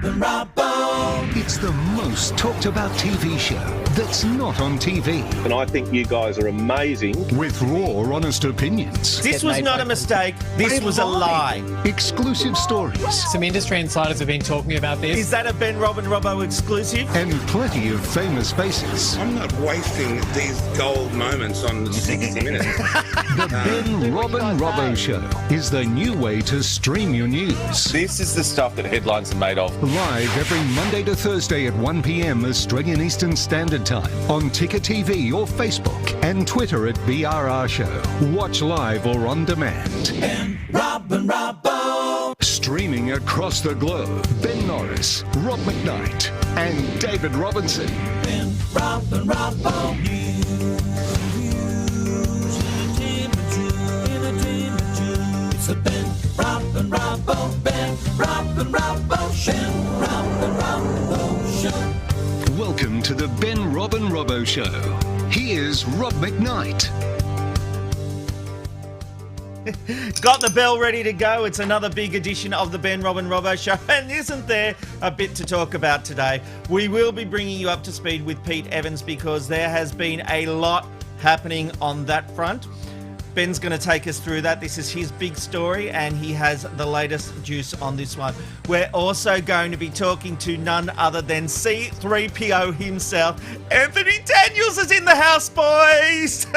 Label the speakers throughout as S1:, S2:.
S1: and Robbo.
S2: It's the most talked about TV show that's not on TV.
S3: And I think you guys are amazing.
S2: With raw, honest opinions.
S4: This was not a mistake. This was a lie.
S2: Exclusive stories.
S5: Some industry insiders have been talking about this.
S4: Is that a Ben, Rob and Robbo exclusive?
S2: And plenty of famous faces.
S6: I'm not wasting these gold moments on 60 Minutes.
S2: The Ben, Rob and Robbo Show is the new way to stream your news.
S7: This is the stuff that headlines are made of.
S2: Live every Monday to Thursday at 1 p.m. Australian Eastern Standard Time on Ticker TV or Facebook and Twitter at BRR Show. Watch live or on demand.
S1: Ben, Rob and Robbo.
S2: Streaming across the globe, Ben Norris, Rob McKnight and David Robinson.
S1: Ben, Rob and Robbo. News, entertainment, it's the Ben, Rob and Robbo. Ben, Rob and Robbo Show. Ben, Rob and Robbo Show.
S2: Welcome to the Ben, Rob and Robbo Show. Here's Rob McKnight.
S4: Got the bell ready to go. It's another big edition of the Ben, Rob and Robbo Show. And isn't there a bit to talk about today? We will be bringing you up to speed with Pete Evans because there has been a lot happening on that front. Ben's going to take us through that. This is his big story and he has the latest juice on this one. We're also going to be talking to none other than C-3PO himself. Anthony Daniels is in the house, boys!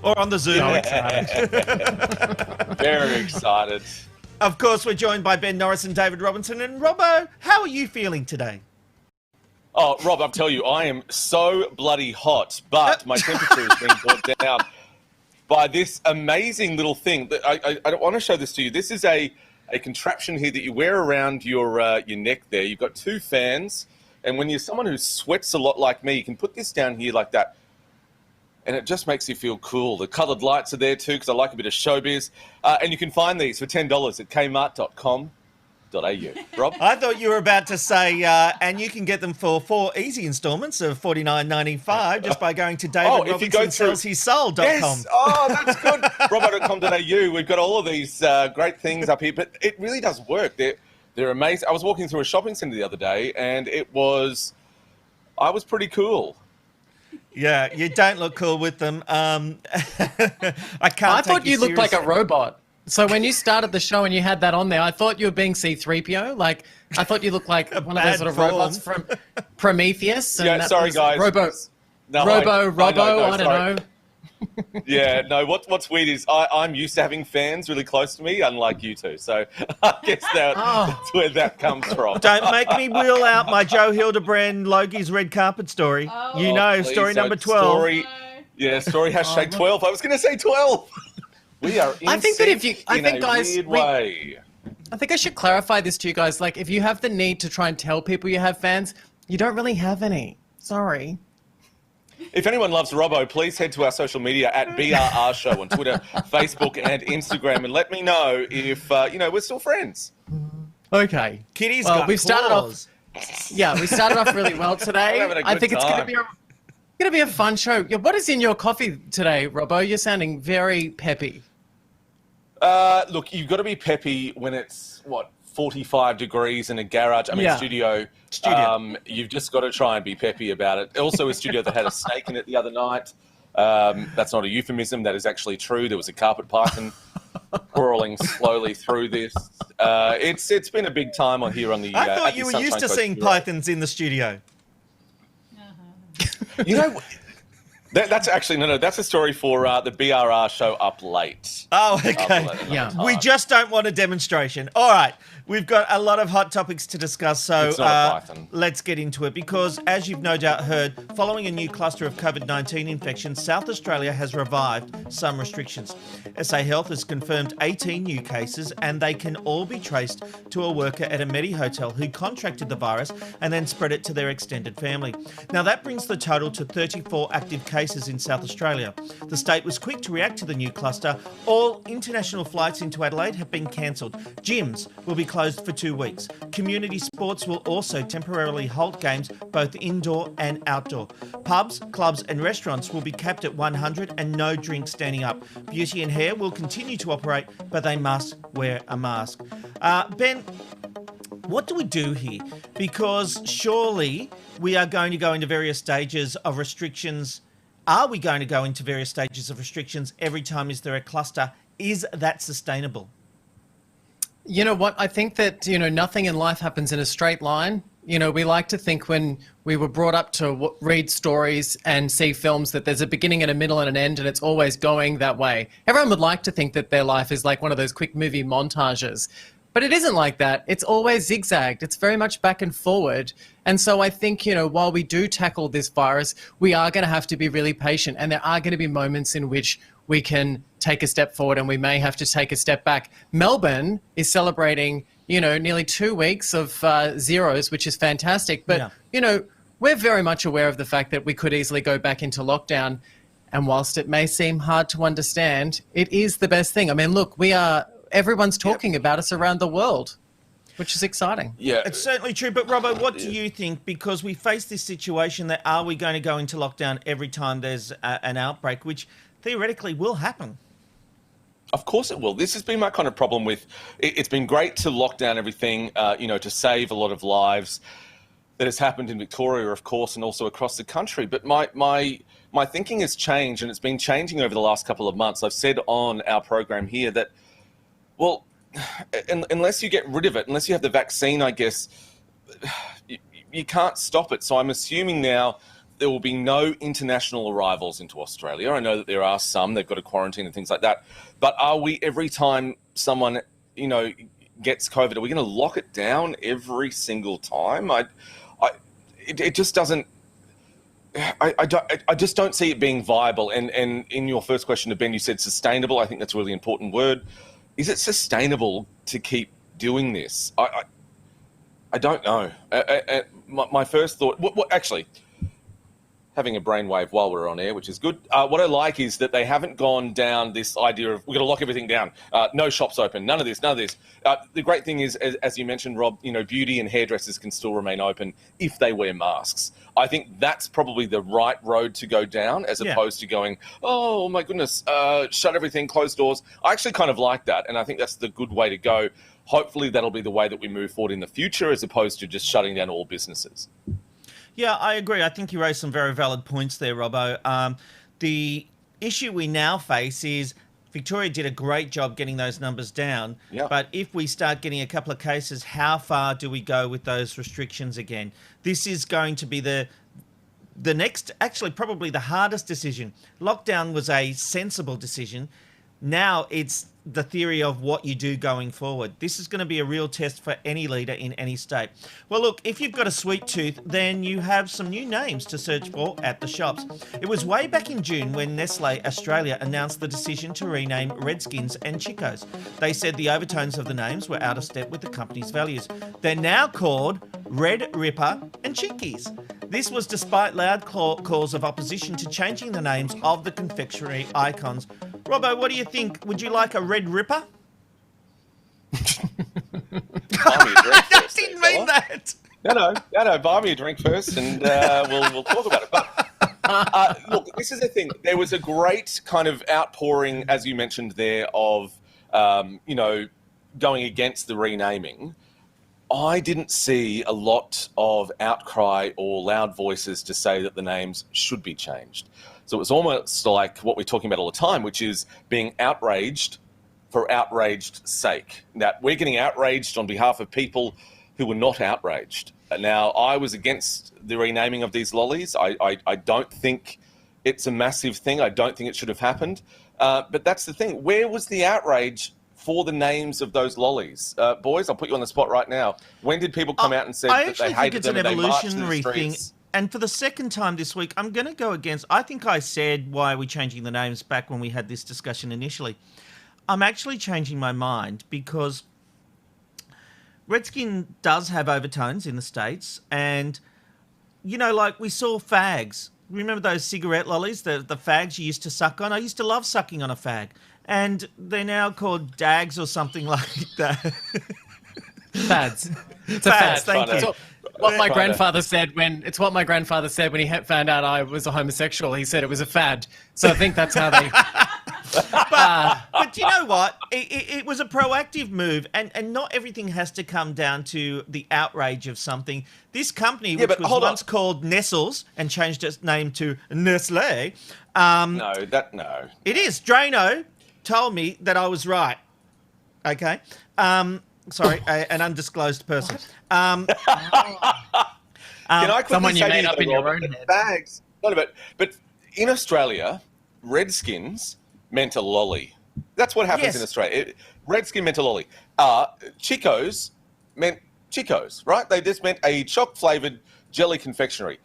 S4: Or on the Zoom.
S7: Very excited.
S4: Of course, we're joined by Ben Norris and David Robinson. And Robbo, how are you feeling today?
S7: Oh, Rob, I'll tell you, I am so bloody hot, but my temperature is being brought down by this amazing little thing. That I want to show this to you. This is a contraption here that you wear around your neck there. You've got two fans, and when you're someone who sweats a lot like me, you can put this down here like that, and it just makes you feel cool. The coloured lights are there too, because I like a bit of showbiz. And you can find these for $10 at kmart.com.au. Rob?
S4: I thought you were about to say, and you can get them for 4 easy instalments of $49.95 just by going to davidrobinsonsellshissoul.com.
S7: Yes, oh, that's good. Robbo.com.au. We've got all of these great things up here, but it really does work. They're amazing. I was walking through a shopping centre the other day, and I was pretty cool.
S4: Yeah, you don't look cool with them. I
S5: thought you looked like a robot. So when you started the show and you had that on there, I thought you were being C-3PO. Like, I thought you looked like one of those sort of robots from Prometheus. And
S7: yeah, sorry, guys.
S5: Robbo, I don't know.
S7: Yeah, no, what's weird is I'm used to having fans really close to me, unlike you two. So I guess that's where that comes from.
S4: Don't make me wheel out my Joe Hildebrand Logie's red carpet story.
S7: Please,
S4: story number 12.
S7: Story hashtag 12. I was going to say 12. We are in weird way.
S5: I think I should clarify this to you guys. Like, if you have the need to try and tell people you have fans, you don't really have any. Sorry.
S7: If anyone loves Robbo, please head to our social media at BRR Show on Twitter, Facebook, and Instagram, and let me know if we're still friends.
S5: Okay.
S4: Kitty's
S5: well,
S4: got
S5: we've started
S4: claws.
S5: off. Yeah, we started off really well today. I think it's going to be a fun show. What is in your coffee today, Robbo? You're sounding very peppy.
S7: Look, you've got to be peppy when it's 45 degrees in a garage. I mean, studio. You've just got to try and be peppy about it. Also, a studio that had a snake in it the other night. That's not a euphemism. That is actually true. There was a carpet python crawling slowly through this. It's been a big time on here on the.
S4: I thought you were used to seeing pythons in the studio.
S7: You know, that's actually no. That's a story for the BRR Show up late.
S4: Oh, okay. We just don't want a demonstration. All right. We've got a lot of hot topics to discuss, so let's get into it. Because, as you've no doubt heard, following a new cluster of COVID-19 infections, South Australia has revived some restrictions. SA Health has confirmed 18 new cases, and they can all be traced to a worker at a Medi hotel who contracted the virus and then spread it to their extended family. Now, that brings the total to 34 active cases in South Australia. The state was quick to react to the new cluster. All international flights into Adelaide have been cancelled. Gyms will be closed for 2 weeks. Community sports will also temporarily halt games both indoor and outdoor. Pubs, clubs and restaurants will be capped at 100 and no drinks standing up. Beauty and hair will continue to operate, but they must wear a mask. Ben, What do we do here? Because surely we are going to go into various stages of restrictions. Are we going to go into various stages of restrictions every time is there a cluster? Is that sustainable?
S5: You know what? I think that, nothing in life happens in a straight line. We like to think when we were brought up to read stories and see films that there's a beginning and a middle and an end, and it's always going that way. Everyone would like to think that their life is like one of those quick movie montages. But it isn't like that. It's always zigzagged. It's very much back and forward. And so I think, while we do tackle this virus, we are going to have to be really patient. And there are going to be moments in which we can take a step forward and we may have to take a step back. Melbourne is celebrating, nearly 2 weeks of zeros, which is fantastic. But, we're very much aware of the fact that we could easily go back into lockdown. And whilst it may seem hard to understand, it is the best thing. I mean, look, everyone's talking about us around the world, which is exciting.
S7: Yeah,
S4: it's certainly true. But Robbo, what do you think? Because we face this situation that are we going to go into lockdown every time there's an outbreak, which theoretically will happen?
S7: Of course it will. This has been my kind of problem with it's been great to lock down everything, to save a lot of lives that has happened in Victoria, of course, and also across the country. But my thinking has changed, and it's been changing over the last couple of months. I've said on our program here that, well, unless you get rid of it, unless you have the vaccine, I guess, you can't stop it. So I'm assuming now there will be no international arrivals into Australia. I know that there are some, they've got a quarantine and things like that. But are we, every time someone, gets COVID, are we going to lock it down every single time? It just doesn't, I just don't see it being viable. And in your first question to Ben, you said sustainable. I think that's a really important word. Is it sustainable to keep doing this? I don't know. My first thought, actually, having a brainwave while we're on air, which is good. What I like is that they haven't gone down this idea of we're going to lock everything down. No shops open. None of this. The great thing is, as you mentioned, Rob, beauty and hairdressers can still remain open if they wear masks. I think that's probably the right road to go down, as opposed to going, oh my goodness, shut everything, close doors. I actually kind of like that, and I think that's the good way to go. Hopefully that'll be the way that we move forward in the future, as opposed to just shutting down all businesses.
S4: Yeah, I agree. I think you raised some very valid points there, Robbo. The issue we now face is Victoria did a great job getting those numbers down.
S7: Yep.
S4: But if we start getting a couple of cases, how far do we go with those restrictions again? This is going to be the next, actually probably the hardest decision. Lockdown was a sensible decision. Now it's the theory of what you do going forward. This is going to be a real test for any leader in any state. Well, look, if you've got a sweet tooth, then you have some new names to search for at the shops. It was way back in June when Nestle Australia announced the decision to rename Redskins and Chicos. They said the overtones of the names were out of step with the company's values. They're now called Red Ripper and Cheekies. This was despite loud calls of opposition to changing the names of the confectionery icons. Robbo, what do you think? Would you like a Red Ripper?
S7: Buy me a drink
S4: I
S7: first,
S4: didn't mean that.
S7: No. Buy me a drink first, and we'll talk about it. But look, this is the thing. There was a great kind of outpouring, as you mentioned there, of going against the renaming. I didn't see a lot of outcry or loud voices to say that the names should be changed. So it was almost like what we're talking about all the time, which is being outraged for outraged sake. That we're getting outraged on behalf of people who were not outraged. Now, I was against the renaming of these lollies. I don't think it's a massive thing. I don't think it should have happened. But that's the thing. Where was the outrage for the names of those lollies? Boys, I'll put you on the spot right now. When did people come out and say that they hated them and they marched in the streets?
S4: And for the second time this week, I'm going to go against... I think I said, why are we changing the names back when we had this discussion initially. I'm actually changing my mind because Redskin does have overtones in the States. And, like we saw fags. Remember those cigarette lollies, the fags you used to suck on? I used to love sucking on a fag. And they're now called dags or something like that.
S5: Fads. It's a fad.
S4: Thank you.
S5: What my grandfather said when he found out I was a homosexual. He said it was a fad. So I think that's how they.
S4: But But you know what? It was a proactive move, and not everything has to come down to the outrage of something. This company, which was once called Nestles and changed its name to Nestle.
S7: No.
S4: It is. Drano told me that I was right. Okay. Sorry, an undisclosed person.
S7: Can I quickly say
S5: made up in your own head.
S7: Bags. But in Australia, Redskins meant a lolly. That's what happens in Australia. Redskin meant a lolly. Chicos meant Chicos, right? They just meant a choc-flavoured jelly confectionery.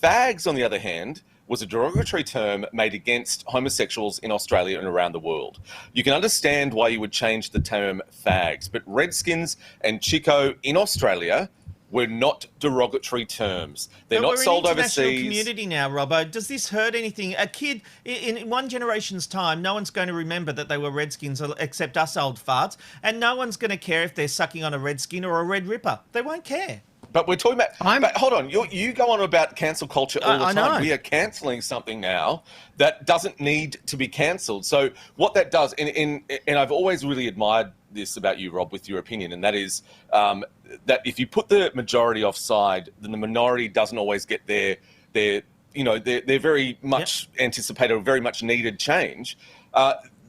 S7: Fags, on the other hand, was a derogatory term made against homosexuals in Australia and around the world. You can understand why you would change the term fags, but Redskins and Chico in Australia were not derogatory terms. They're not sold overseas.
S4: We're an international community now, Robbo. Does this hurt anything? A kid in one generation's time, no one's going to remember that they were Redskins except us old farts, and no one's going to care if they're sucking on a Redskin or a Red Ripper. They won't care.
S7: But we're talking about... But hold on. You go on about cancel culture all the time.
S4: Know.
S7: We are cancelling something now that doesn't need to be cancelled. So what that does... And I've always really admired this about you, Rob, with your opinion, and that is that if you put the majority offside, then the minority doesn't always get their very much anticipated or very much needed change.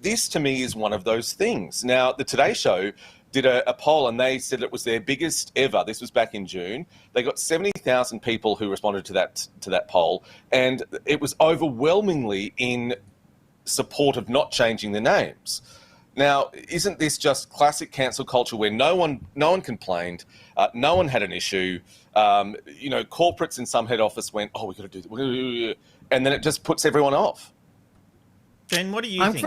S7: This, to me, is one of those things. Now, the Today Show did a poll, and they said it was their biggest ever. This was back in June. They got 70,000 people who responded to that poll, and it was overwhelmingly in support of not changing the names. Now, isn't this just classic cancel culture where no one complained, no one had an issue? Corporates in some head office went, "Oh, we got to do that," and then it just puts everyone off.
S4: Ben, what do you think?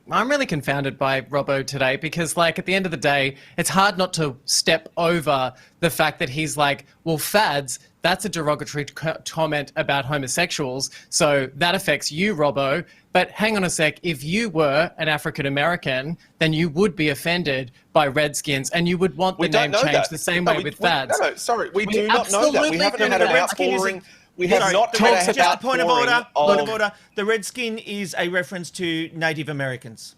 S5: I'm really confounded by Robbo today because, like, at the end of the day, it's hard not to step over the fact that he's like, well, fads, that's a derogatory comment about homosexuals, so that affects you, Robbo. But hang on a sec, if you were an African-American, then you would be offended by Redskins and you would want the name changed the same way with fads.
S7: No, sorry, we do not know that. We haven't had an outpouring. We have not had
S4: just a point of order. The Redskin is a reference to Native Americans.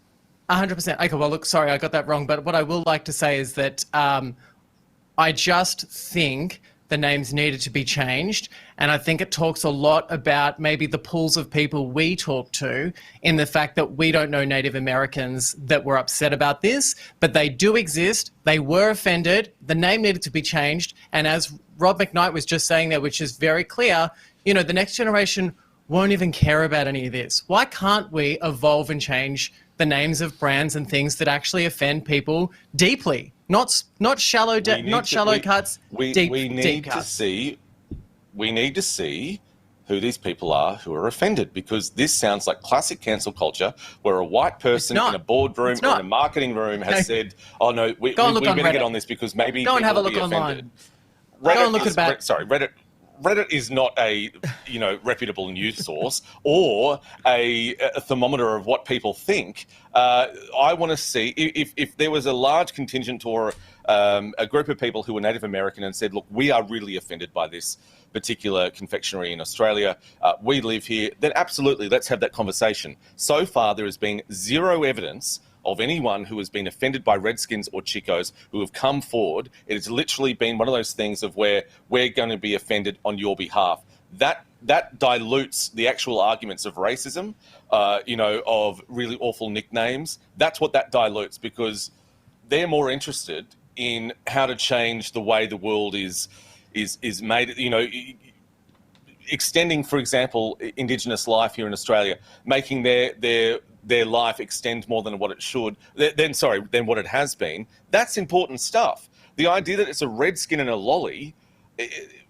S5: 100%. Okay, well, look, sorry, I got that wrong. But what I will like to say is that I just think the names needed to be changed. And I think it talks a lot about maybe the pools of people we talk to in the fact that we don't know Native Americans that were upset about this, but they do exist. They were offended. The name needed to be changed. And as Rob McKnight was just saying there, which is very clear, the next generation won't even care about any of this. Why can't we evolve and change the names of brands and things that actually offend people deeply? Not shallow cuts.
S7: We need to see who these people are who are offended, because this sounds like classic cancel culture where a white person in a boardroom or in a marketing room has said, "Oh no, we better get on this because maybe
S5: go and have a
S7: look
S5: online.
S7: Go and look at that. Sorry, Reddit is not a reputable news source or a thermometer of what people think. I want to see if there was a large contingent or a group of people who were Native American and said, "Look, we are really offended by this particular confectionery in Australia. We live here." Then absolutely, let's have that conversation. So far, there has been zero evidence of anyone who has been offended by Redskins or Chicos who have come forward. It has literally been one of those things of where we're going to be offended on your behalf. That dilutes the actual arguments of racism, of really awful nicknames. That's what that dilutes, because they're more interested in how to change the way the world is made, extending, for example, Indigenous life here in Australia, making their life extend more than what it should, than what it has been. That's important stuff. The idea that it's a Redskin and a lolly,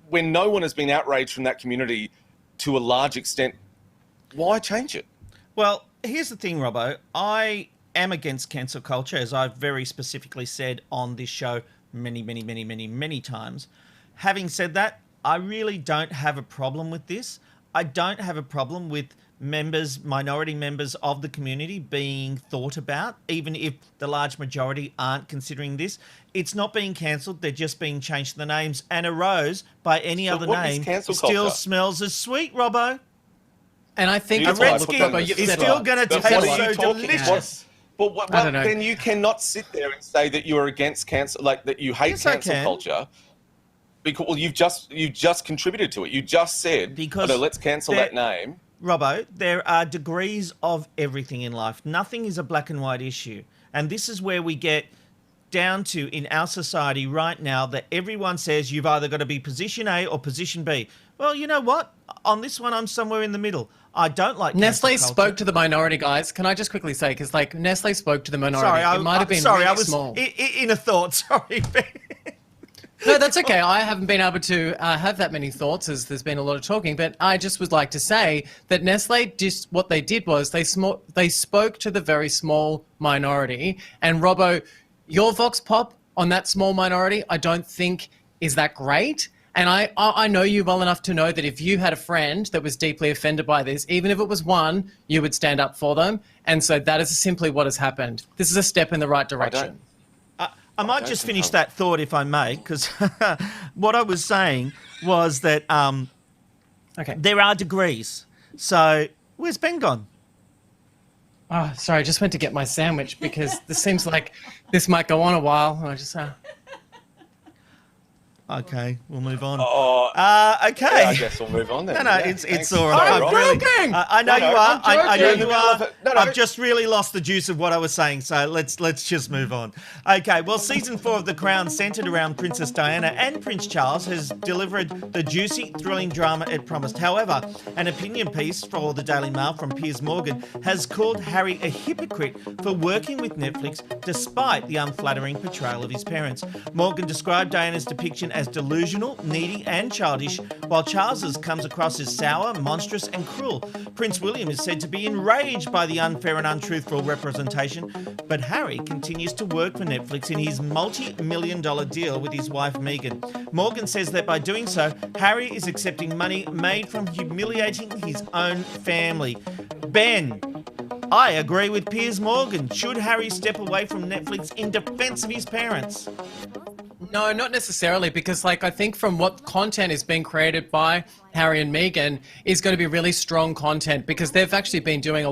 S7: when no one has been outraged from that community to a large extent, why change it?
S4: Well, here's the thing, Robbo. I am against cancel culture, as I've very specifically said on this show many times. Having said that, I really don't have a problem with this. I don't have a problem with minority members of the community being thought about, even if the large majority aren't considering this. It's not being cancelled, they're just being changed the names, and a rose by any other name still smells as sweet, Robbo.
S5: And I think
S4: a red skin is still going to taste so delicious.
S7: Well, then you cannot sit there and say that you are against cancel, like that you hate cancel culture. Because you've just contributed to it. You just said, let's cancel that name.
S4: Robbo, there are degrees of everything in life. Nothing is a black and white issue. And this is where we get down to in our society right now that everyone says you've either got to be position A or position B. Well, you know what? On this one, I'm somewhere in the middle. I don't like
S5: Nestle spoke to the minority, guys. Can I just quickly say, because like Nestle spoke to the minority.
S4: Sorry,
S5: it might have been
S4: sorry,
S5: really
S4: I was
S5: small.
S4: In a thought. Sorry.
S5: No, that's okay. I haven't been able to have that many thoughts as there's been a lot of talking, but I just would like to say that Nestle, what they did was they spoke to the very small minority. And Robbo, your vox pop on that small minority, I don't think is that great. And I know you well enough to know that if you had a friend that was deeply offended by this, even if it was one, you would stand up for them. And so that is simply what has happened. This is a step in the right direction.
S4: I might just finish that thought if I may, because what I was saying was that there are degrees. So where's Ben gone?
S5: Oh, sorry, I just went to get my sandwich because this seems like this might go on a while. I just...
S4: Okay, we'll move on. Okay.
S7: Yeah, I guess we'll move on then.
S4: No, it's all right. I know you are. I know you are. I've just really lost the juice of what I was saying, so let's just move on. Okay, well, season 4 of The Crown, centred around Princess Diana and Prince Charles, has delivered the juicy, thrilling drama it promised. However, an opinion piece for the Daily Mail from Piers Morgan has called Harry a hypocrite for working with Netflix despite the unflattering portrayal of his parents. Morgan described Diana's depiction as delusional, needy and childish, while Charles's comes across as sour, monstrous and cruel. Prince William is said to be enraged by the unfair and untruthful representation, but Harry continues to work for Netflix in his multi-million-dollar deal with his wife Meghan. Morgan says that by doing so, Harry is accepting money made from humiliating his own family. Ben, I agree with Piers Morgan. Should Harry step away from Netflix in defence of his parents?
S5: No, not necessarily, because I think from what content is being created by Harry and Meghan is going to be really strong content, because they've actually been doing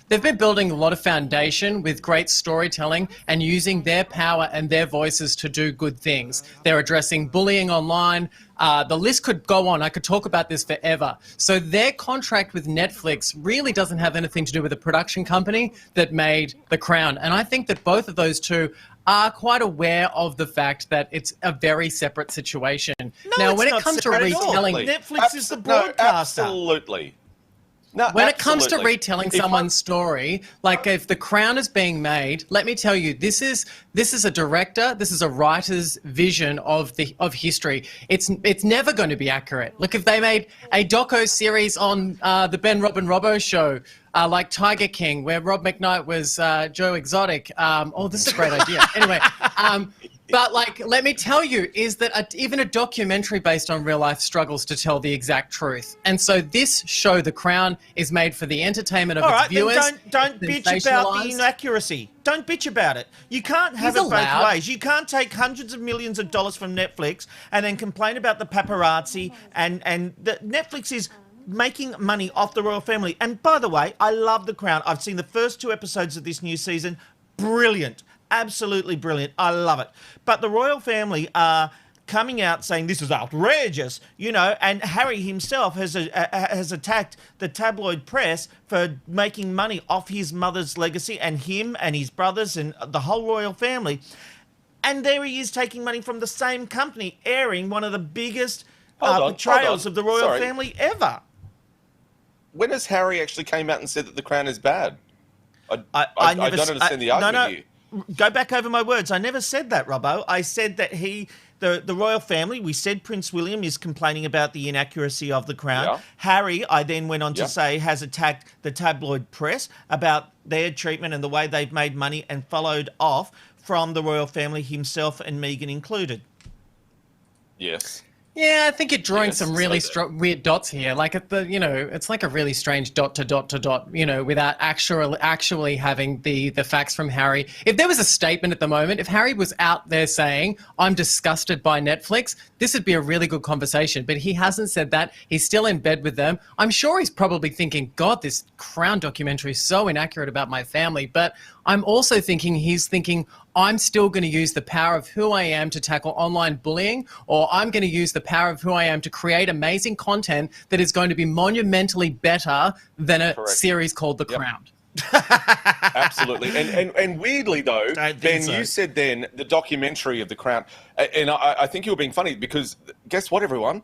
S5: they've been building a lot of foundation with great storytelling and using their power and their voices to do good things. They're addressing bullying online. The list could go on. I could talk about this forever. So their contract with Netflix really doesn't have anything to do with the production company that made The Crown. And I think that both of those two are quite aware of the fact that it's a very separate situation.
S4: No,
S5: now,
S4: it's
S5: when
S4: not
S5: it comes to
S4: separate at all.
S5: retelling,
S4: Netflix is the broadcaster.
S7: Absolutely.
S5: No, when it comes to retelling someone's story, like if The Crown is being made, let me tell you, this is a director, this is a writer's vision of history. It's never going to be accurate. Look, if they made a doco series on the Ben Rob and Robbo show, like Tiger King, where Rob McKnight was Joe Exotic. This is a great idea. Anyway, but let me tell you, is that even a documentary based on real life struggles to tell the exact truth. And so this show, The Crown, is made for the entertainment of its viewers.
S4: Then don't bitch about the inaccuracy. Don't bitch about it. You can't have it both ways. You can't take hundreds of millions of dollars from Netflix and then complain about the paparazzi and Netflix is making money off the royal family. And by the way, I love The Crown. I've seen the first 2 episodes of this new season. Brilliant. Absolutely brilliant. I love it. But the royal family are coming out saying this is outrageous, and Harry himself has attacked the tabloid press for making money off his mother's legacy and him and his brothers and the whole royal family. And there he is taking money from the same company, airing one of the biggest portrayals of the royal family ever.
S7: When has Harry actually came out and said that The Crown is bad? I don't understand the argument here.
S4: Go back over my words. I never said that, Robbo. I said that the royal family, we said Prince William is complaining about the inaccuracy of The Crown. Yeah. Harry, I then went on to say, has attacked the tabloid press about their treatment and the way they've made money and followed off from the royal family, himself and Meghan included.
S7: Yes.
S5: Yeah, I think you're drawing some really weird dots here. Like it's like a really strange dot to dot to dot, without actually having the facts from Harry. If there was a statement at the moment, if Harry was out there saying, "I'm disgusted by Netflix," this would be a really good conversation. But he hasn't said that. He's still in bed with them. I'm sure he's probably thinking, "God, this Crown documentary is so inaccurate about my family." But I'm also thinking he's thinking, I'm still going to use the power of who I am to tackle online bullying, or I'm going to use the power of who I am to create amazing content that is going to be monumentally better than a series called The Crown.
S7: Absolutely. And weirdly, though, Ben, you said then the documentary of The Crown, and I think you were being funny because guess what, everyone?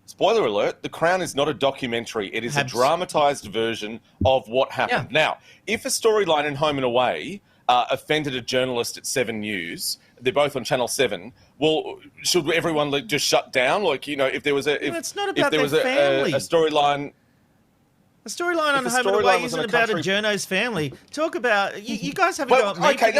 S7: Spoiler alert, The Crown is not a documentary. It is a dramatised version of what happened. Yeah. Now, if a storyline in Home and Away offended a journalist at 7 News, they're both on Channel 7, well, should everyone just shut down? If there was a...
S4: it's not about their family.
S7: A storyline...
S4: The storyline on Home and Away isn't about a journo's family. Talk about... You guys haven't got...
S7: Okay,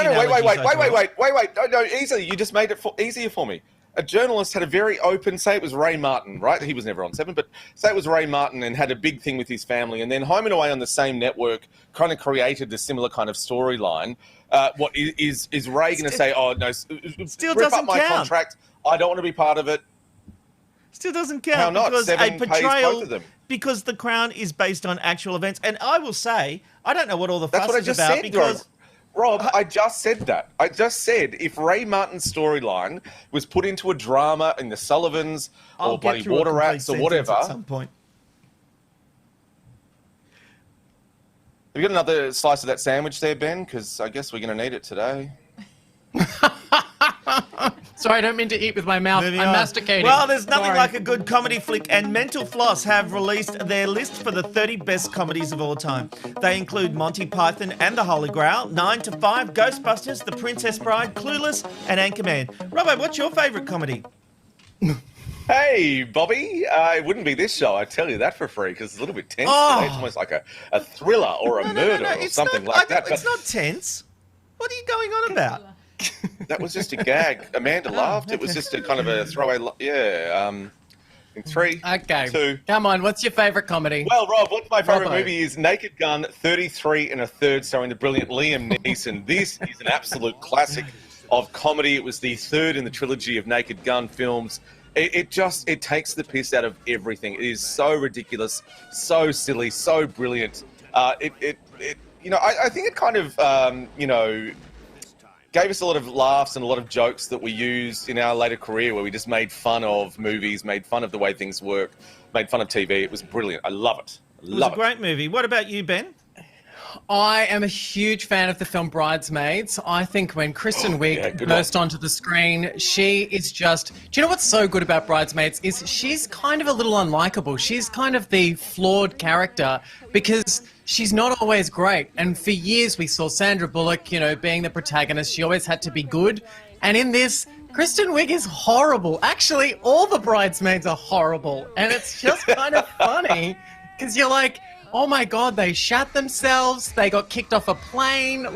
S7: wait. No, easily. You just made it easier for me. A journalist had a very open, say it was Ray Martin, right? He was never on 7, but say it was Ray Martin and had a big thing with his family, and then Home and Away on the same network kind of created a similar kind of storyline. What is Ray going to say, oh, no,
S4: still
S7: rip
S4: doesn't
S7: up my
S4: count.
S7: Contract, I don't want to be part of it.
S4: Still doesn't count.
S7: How not?
S4: Because
S7: 7
S4: a
S7: pays
S4: portrayal,
S7: both of them.
S4: Because The Crown is based on actual events. And I will say, I don't know what all the fuss is about
S7: said,
S4: because...
S7: Rob, I just said that. I just said if Ray Martin's storyline was put into a drama in The Sullivans or bloody Water Rats or whatever...
S4: At some point.
S7: Have you got another slice of that sandwich there, Ben? Because I guess we're going to need it today.
S5: Sorry, I don't mean to eat with my mouth. I'm masticating.
S4: Well, there's nothing like a good comedy flick, and Mental Floss have released their list for the 30 best comedies of all time. They include Monty Python and the Holy Grail, 9 to 5, Ghostbusters, The Princess Bride, Clueless, and Anchorman. Robbo, what's your favourite comedy?
S7: Hey, Bobby. It wouldn't be this show, I tell you that for free, because it's a little bit tense today. It's almost like a thriller or a murder or something like that.
S4: It's not tense. What are you going on about?
S7: That was just a gag. Amanda laughed. It was just a kind of a throwaway. In 3,
S5: okay.
S7: 2.
S5: Come on, what's your favourite comedy?
S7: Well, Rob, what's my favourite movie is Naked Gun 33 1/3, starring the brilliant Liam Neeson. This is an absolute classic of comedy. It was the third in the trilogy of Naked Gun films. It takes the piss out of everything. It is so ridiculous, so silly, so brilliant. I think it kind of gave us a lot of laughs and a lot of jokes that we used in our later career, where we just made fun of movies, made fun of the way things work, made fun of TV. It was brilliant. I love it.
S4: It was a great movie. What about you, Ben?
S5: I am a huge fan of the film Bridesmaids. I think when Kristen Wiig burst onto the screen, she is just... Do you know what's so good about Bridesmaids is she's kind of a little unlikable. She's kind of the flawed character because she's not always great. And for years we saw Sandra Bullock, being the protagonist. She always had to be good. And in this, Kristen Wiig is horrible. Actually, all the Bridesmaids are horrible. And it's just kind of funny because you're like... Oh my God, they shat themselves. They got kicked off a plane.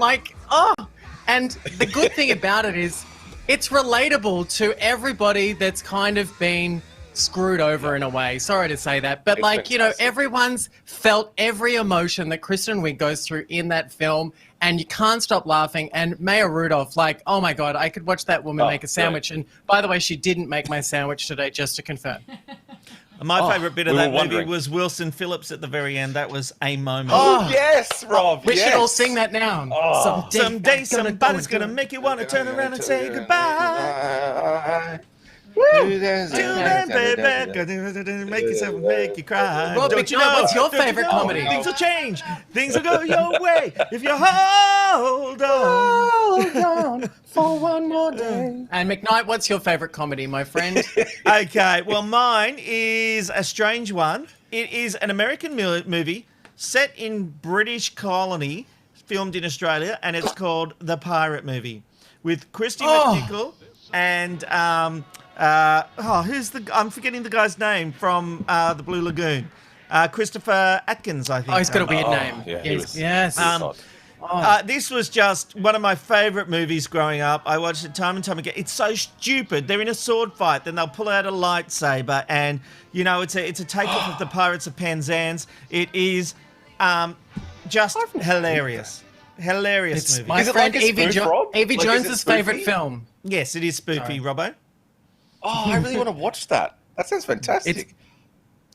S5: And the good thing about it is it's relatable to everybody that's kind of been screwed over in a way. Sorry to say that. But everyone's felt every emotion that Kristen Wiig goes through in that film. And you can't stop laughing. And Maya Rudolph, oh my God, I could watch that woman make a sandwich. Right. And by the way, she didn't make my sandwich today, just to confirm.
S4: My favourite bit of that movie was Wilson Phillips at the very end. That was a moment.
S7: Oh, yes, Rob.
S5: We should all sing that now.
S7: Oh.
S4: Someday somebody's going to make you want to turn around and say goodbye. Woo! Do that, baby. Make you cry.
S5: Rob, what's your favourite comedy?
S4: Things will change. Things will go your way if you hold on.
S5: Hold on for one more day. And McKnight, what's your favourite comedy, my friend?
S4: Okay, well, mine is a strange one. It is an American movie set in British colony, filmed in Australia, and it's called The Pirate Movie, with Christy McNichol and I'm forgetting the guy's name from the Blue Lagoon. Christopher Atkins, I think.
S5: Oh, he's got a weird name.
S7: Yeah,
S5: yes.
S4: This was just one of my favourite movies growing up. I watched it time and time again. It's so stupid. They're in a sword fight, then they'll pull out a lightsaber, and it's a takeoff of the Pirates of Penzance. It is just hilarious. Hilarious movie.
S5: My friend Evie Jones's favourite film.
S4: Yes, it is spoofy, Robbo.
S7: Oh, I really want to watch that. That sounds fantastic.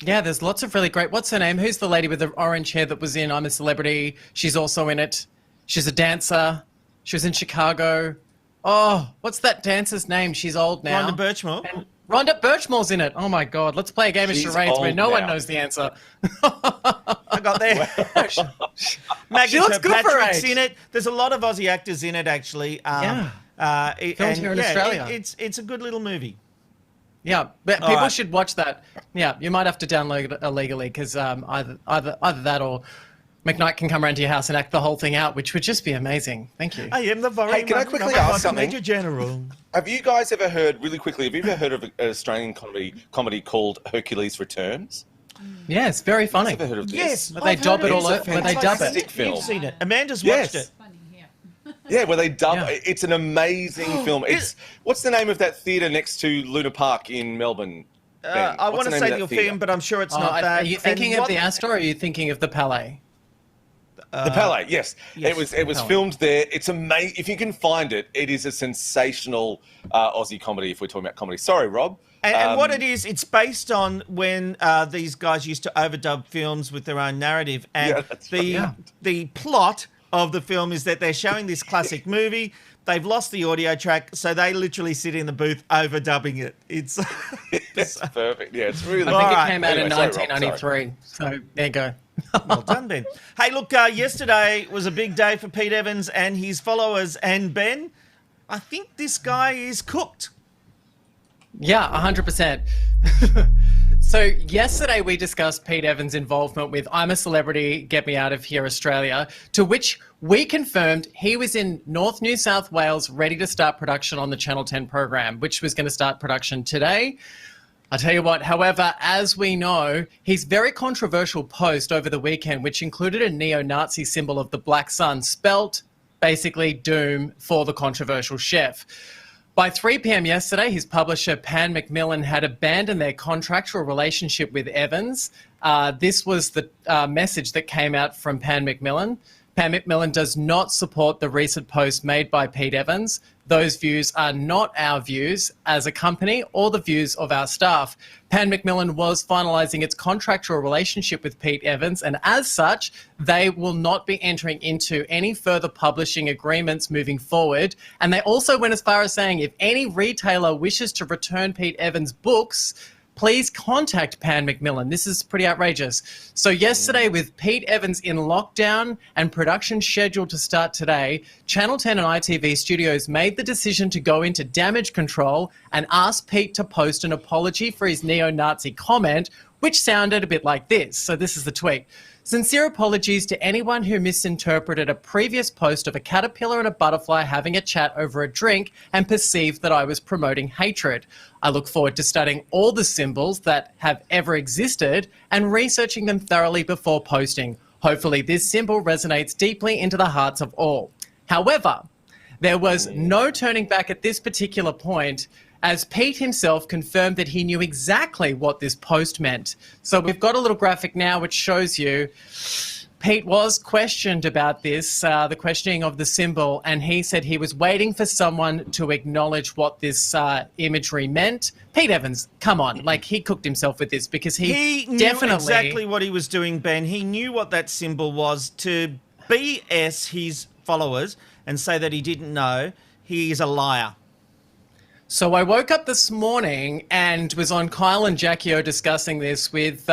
S5: Yeah, there's lots of really great... What's her name? Who's the lady with the orange hair that was in I'm a Celebrity? She's also in it. She's a dancer. She was in Chicago. Oh, what's that dancer's name? She's old now.
S4: Rhonda Birchmore.
S5: And Rhonda Birchmore's in it. Oh, my God. Let's play a game of charades where no one knows the answer.
S4: I got there. Maggie Kirkpatrick's in it. There's a lot of Aussie actors in it, actually.
S5: Filmed here in Australia.
S4: It's a good little movie.
S5: Yeah, but people should watch that. Yeah, you might have to download it illegally because either that or McKnight can come around to your house and act the whole thing out, which would just be amazing. Thank you.
S4: I am the very
S7: can I quickly ask something?
S4: Major General.
S7: Have you guys ever heard, really quickly, have you ever heard of an Australian comedy called Hercules Returns?
S5: Yeah, it's very funny.
S7: Have you ever heard of this?
S4: Yes,
S5: But they dub it all over. When they dub it.
S7: Film.
S4: You've seen it. Amanda's watched it.
S7: Yeah, where they dub it's an amazing film. It's what's the name of that theatre next to Luna Park in Melbourne?
S4: I want to say the Orpheum, but I'm sure it's not that.
S5: Are you thinking of the Astor or are you thinking of the Palais?
S7: The Palais, yes. It was filmed there. It's amazing. If you can find it, it is a sensational Aussie comedy if we're talking about comedy. Sorry, Rob.
S4: And what it is, it's based on when these guys used to overdub films with their own narrative. And the plot of the film is that they're showing this classic movie. They've lost the audio track, so they literally sit in the booth overdubbing it. It's
S7: perfect. Yeah, it's really.
S5: I think it came out in 1993. So there you go.
S4: Well done, Ben. Hey, look, yesterday was a big day for Pete Evans and his followers. And Ben, I think this guy is cooked.
S5: Yeah, 100%. So yesterday we discussed Pete Evans' involvement with I'm a Celebrity, Get Me Out of Here, Australia, to which we confirmed he was in North New South Wales ready to start production on the Channel 10 program, which was going to start production today. I'll tell you what, however, as we know, his very controversial post over the weekend, which included a neo-Nazi symbol of the Black Sun, spelt basically doom for the controversial chef. By 3 p.m. yesterday, his publisher, Pan Macmillan, had abandoned their contractual relationship with Evans. This was the message that came out from Pan Macmillan. Pan Macmillan does not support the recent post made by Pete Evans. Those views are not our views as a company or the views of our staff. Pan Macmillan was finalising its contractual relationship with Pete Evans, and as such, they will not be entering into any further publishing agreements moving forward. And they also went as far as saying if any retailer wishes to return Pete Evans' books, please contact Pan Macmillan. This is pretty outrageous. So yesterday, with Pete Evans in lockdown and production scheduled to start today, Channel 10 and ITV Studios made the decision to go into damage control and ask Pete to post an apology for his neo-Nazi comment, which sounded a bit like this. So this is the tweet. Sincere apologies to anyone who misinterpreted a previous post of a caterpillar and a butterfly having a chat over a drink and perceived that I was promoting hatred. I look forward to studying all the symbols that have ever existed and researching them thoroughly before posting. Hopefully this symbol resonates deeply into the hearts of all. However, there was no turning back at this particular point, as Pete himself confirmed that he knew exactly what this post meant. So we've got a little graphic now which shows you Pete was questioned about this, the questioning of the symbol, and he said he was waiting for someone to acknowledge what this imagery meant. Pete Evans, come on, like he cooked himself with this because he
S4: knew
S5: definitely
S4: exactly what he was doing, Ben. He knew what that symbol was. To BS his followers and say that he didn't know, he is a liar.
S5: So I woke up this morning and was on Kyle and Jackie O discussing this with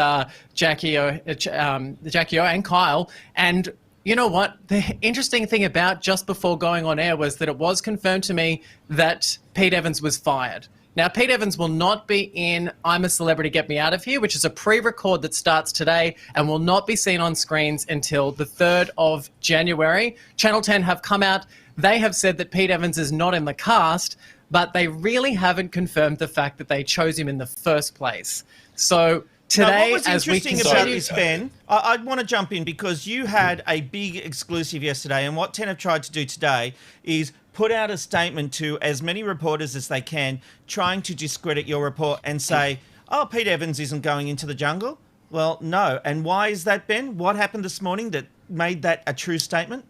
S5: Jackie O and Kyle. And you know what? The interesting thing about just before going on air was that it was confirmed to me that Pete Evans was fired. Now, Pete Evans will not be in I'm a Celebrity, Get Me Out of Here, which is a pre-record that starts today and will not be seen on screens until the 3rd of January. Channel 10 have come out. They have said that Pete Evans is not in the cast, but they really haven't confirmed the fact that they chose him in the first place. So today,
S4: what was
S5: as we
S4: interesting about this, Ben, I want to jump in because you had a big exclusive yesterday, and what 10 have tried to do today is put out a statement to as many reporters as they can, trying to discredit your report and say, oh, Pete Evans isn't going into the jungle. Well, no. And why is that, Ben? What happened this morning that made that a true statement?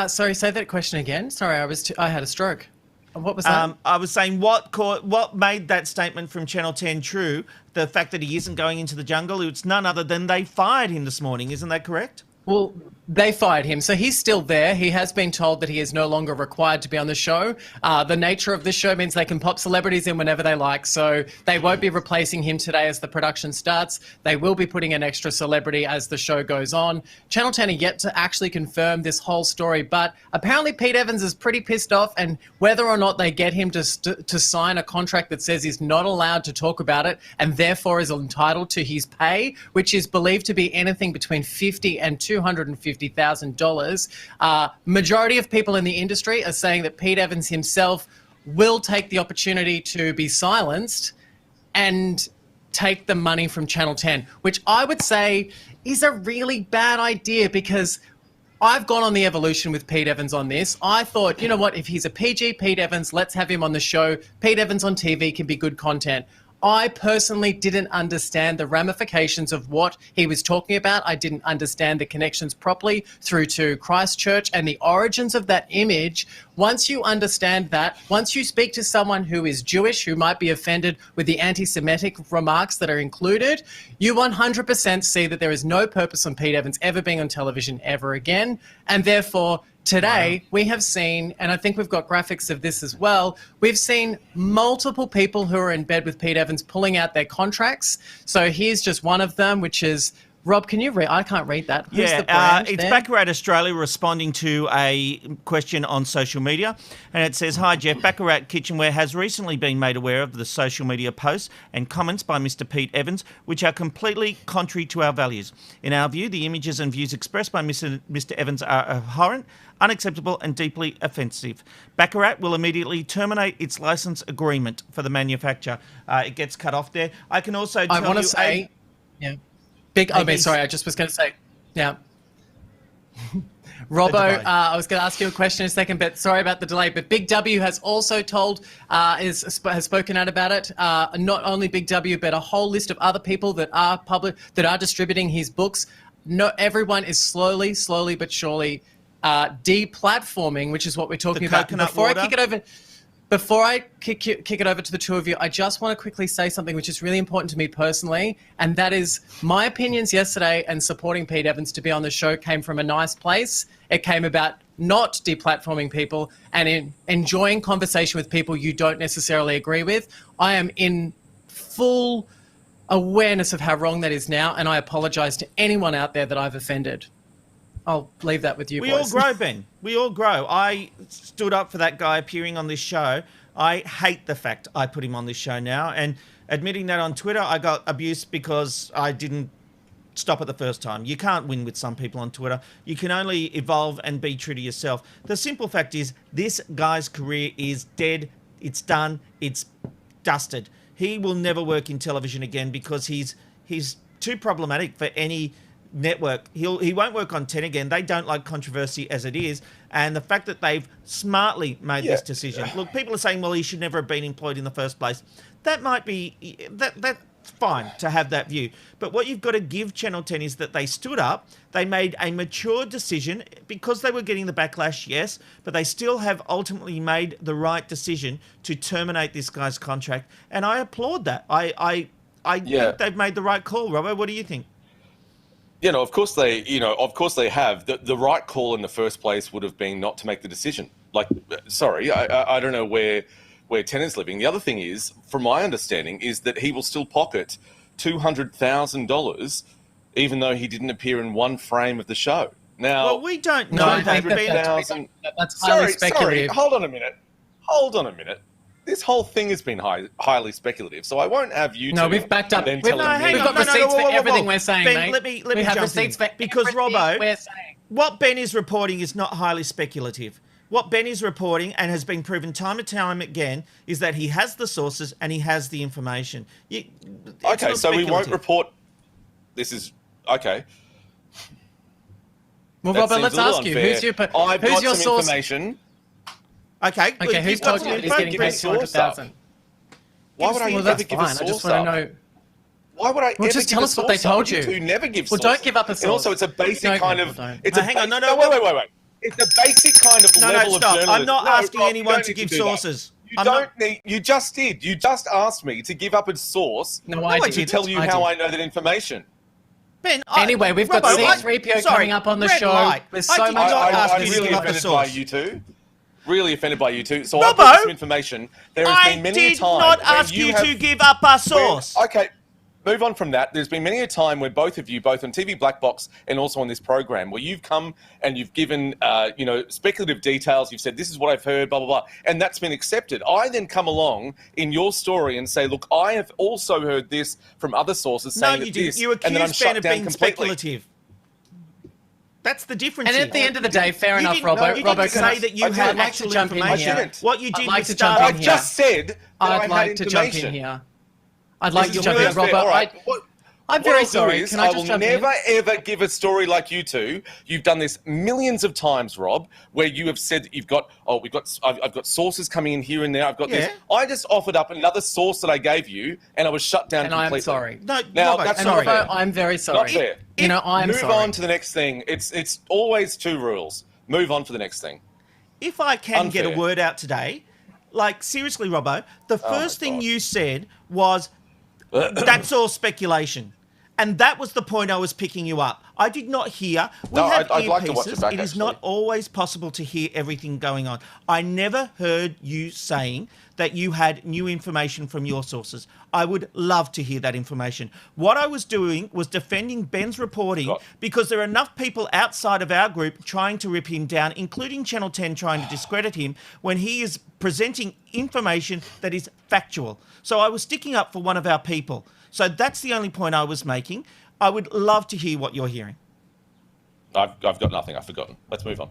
S5: Sorry, say that question again. Sorry, I had a stroke. What was that?
S4: I was saying what made that statement from Channel 10 true? The fact that he isn't going into the jungle. It's none other than they fired him this morning. Isn't that correct?
S5: Well, they fired him, so he's still there. He has been told that he is no longer required to be on the show. The nature of this show means they can pop celebrities in whenever they like, so they won't be replacing him today as the production starts. They will be putting an extra celebrity as the show goes on. Channel 10 are yet to actually confirm this whole story, but apparently Pete Evans is pretty pissed off, and whether or not they get him to sign a contract that says he's not allowed to talk about it and therefore is entitled to his pay, which is believed to be anything between $50,000 and $250,000. Majority of people in the industry are saying that Pete Evans himself will take the opportunity to be silenced and take the money from Channel 10, which I would say is a really bad idea because I've gone on the evolution with Pete Evans on this. I thought, you know what, if he's a PG Pete Evans, let's have him on the show. Pete Evans on TV can be good content. I personally didn't understand the ramifications of what he was talking about. I didn't understand the connections properly through to Christchurch and the origins of that image. Once you understand that, once you speak to someone who is Jewish, who might be offended with the anti-Semitic remarks that are included, you 100% see that there is no purpose on Pete Evans ever being on television ever again. And therefore, today, we have seen, and I think we've got graphics of this as well, we've seen multiple people who are in bed with Pete Evans pulling out their contracts. So here's just one of them, which is, Rob, can you read? I can't read that. Who's the brand
S4: it's
S5: there?
S4: Baccarat Australia responding to a question on social media. And it says, hi, Jeff. Baccarat Kitchenware has recently been made aware of the social media posts and comments by Mr. Pete Evans, which are completely contrary to our values. In our view, the images and views expressed by Mr. Evans are abhorrent, unacceptable and deeply offensive. Baccarat will immediately terminate its license agreement for the manufacturer. It gets cut off there. I can also tell you...
S5: I want to say... Yeah. Sorry, I just was going to say... Yeah. Robbo, I was going to ask you a question in a second, but sorry about the delay. But Big W has also told, has spoken out about it. Not only Big W, but a whole list of other people that are distributing his books. No, everyone is slowly but surely deplatforming, which is what we're talking about. Before I kick it over to the two of you, I just want to quickly say something which is really important to me personally, and that is my opinions yesterday and supporting Pete Evans to be on the show came from a nice place. It came about not deplatforming people and enjoying conversation with people you don't necessarily agree with. I am in full awareness of how wrong that is now, and I apologize to anyone out there that I've offended. I'll leave that with you, boys.
S4: We all grow, Ben. We all grow. I stood up for that guy appearing on this show. I hate the fact I put him on this show now. And admitting that on Twitter, I got abuse because I didn't stop it the first time. You can't win with some people on Twitter. You can only evolve and be true to yourself. The simple fact is this guy's career is dead. It's done. It's dusted. He will never work in television again because he's too problematic for any network. He won't work on 10 again. They don't like controversy as it is. And the fact that they've smartly made this decision. Look, people are saying, well, he should never have been employed in the first place. That might be... That's fine to have that view. But what you've got to give Channel 10 is that they stood up, they made a mature decision because they were getting the backlash, yes, but they still have ultimately made the right decision to terminate this guy's contract. And I applaud that. I think they've made the right call. Robbo, what do you think?
S7: Of course they have. The right call in the first place would have been not to make the decision. I don't know where 10 is living. The other thing is, from my understanding, is that he will still pocket $200,000 even though he didn't appear in one frame of the show. Now,
S4: well, we don't know.
S5: That's highly speculative.
S7: Hold on a minute. This whole thing has been highly speculative, so I won't have you.
S5: No, we've backed up. We've got receipts for everything we're saying,
S4: Ben,
S5: mate.
S4: Let me
S5: have
S4: jump
S5: receipts
S4: in,
S5: for
S4: because
S5: everything
S4: Robbo,
S5: we're saying.
S4: what Ben is reporting is not highly speculative. What Ben is reporting, and has been proven time and time again, is that he has the sources and he has the information.
S7: Okay, so we won't report... This is... Okay.
S5: Well, Robbo, let's ask you. Who's your source?
S7: Information.
S4: Okay,
S5: who's told you that he's getting paid 200,000?
S7: Why would I ever give a source?
S5: I just want to know...
S7: Why would I ever
S5: just tell us what they told you.
S7: You never give sources.
S5: Well, don't give up a source.
S7: And also, it's a basic kind of...
S4: Hang on, no.
S7: Wait. It's a basic kind of level of journalism.
S4: I'm not asking anyone to give sources.
S7: You don't need... You just did. You just asked me to give up a source to tell you how I know that information.
S4: Ben,
S5: anyway, we've got C-3PO coming up on the show. There's so much...
S7: I'm really offended by you two. Really offended by you two. So
S4: Robbo,
S7: I've got some information. There has been many a time...
S4: I did not ask you to give up a source.
S7: Okay. Move on from that. There's been many a time where both of you, both on TV Black Box and also on this program, where you've come and you've given, speculative details. You've said, this is what I've heard, blah, blah, blah. And that's been accepted. I then come along in your story and say, look, I have also heard this from other sources saying that this,
S4: you
S7: and then I'm
S4: accused
S7: shut
S4: Ben of
S7: down
S4: being
S7: completely.
S4: Speculative. That's the difference.
S5: And at the end of the day, fair enough, Robbo.
S4: You didn't say that you had actual information. What you did was start
S7: I just said that
S5: I'd like to jump in here. I'd like to jump in, Robbo. I'm very sorry. Can I just jump in?
S7: I will never, ever give a story like you two. You've done this millions of times, Rob, where you have said that you've got, I've got sources coming in here and there. I've got this. I just offered up another source that I gave you, and I was shut down completely.
S5: And I'm sorry.
S4: No,
S7: now, that's not fair.
S5: I'm very sorry.
S7: Not fair.
S5: I'm sorry.
S7: Move on to the next thing. It's always two rules. Move on to the next thing.
S4: If I can get a word out today, like, seriously, Robbo, the first thing you said was, that's all speculation. And that was the point I was picking you up. I did not hear.
S7: I'd like to watch it back,
S4: It is not always possible to hear everything going on. I never heard you saying that you had new information from your sources. I would love to hear that information. What I was doing was defending Ben's reporting because there are enough people outside of our group trying to rip him down, including Channel 10 trying to discredit him when he is presenting information that is factual. So I was sticking up for one of our people. So that's the only point I was making. I would love to hear what you're hearing.
S7: I've got nothing. I've forgotten. Let's move on.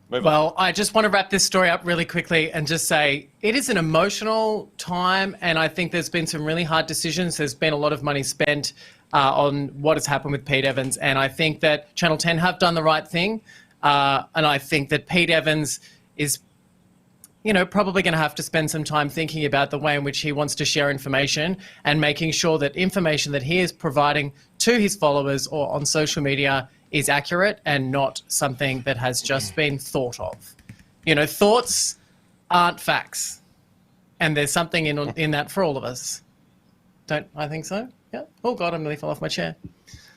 S5: Well, I just want to wrap this story up really quickly and just say it is an emotional time, and I think there's been some really hard decisions. There's been a lot of money spent on what has happened with Pete Evans, and I think that Channel 10 have done the right thing, and I think that Pete Evans is probably going to have to spend some time thinking about the way in which he wants to share information and making sure that information that he is providing to his followers or on social media is accurate and not something that has just been thought of. Thoughts aren't facts. And there's something in that for all of us. Don't I think so? Yeah. Oh, God, I nearly fell off my chair.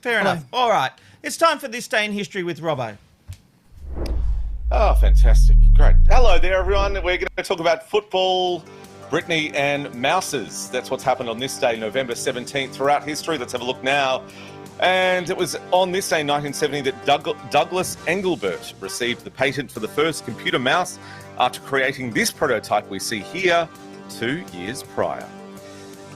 S4: Fair enough. All right. It's time for This Day in History with Robbo.
S7: Oh, fantastic. Great. Hello there, everyone. We're going to talk about football, Britney, and mouses. That's what's happened on this day, November 17th, throughout history. Let's have a look now. And it was on this day in 1970 that Douglas Engelbart received the patent for the first computer mouse after creating this prototype we see here 2 years prior.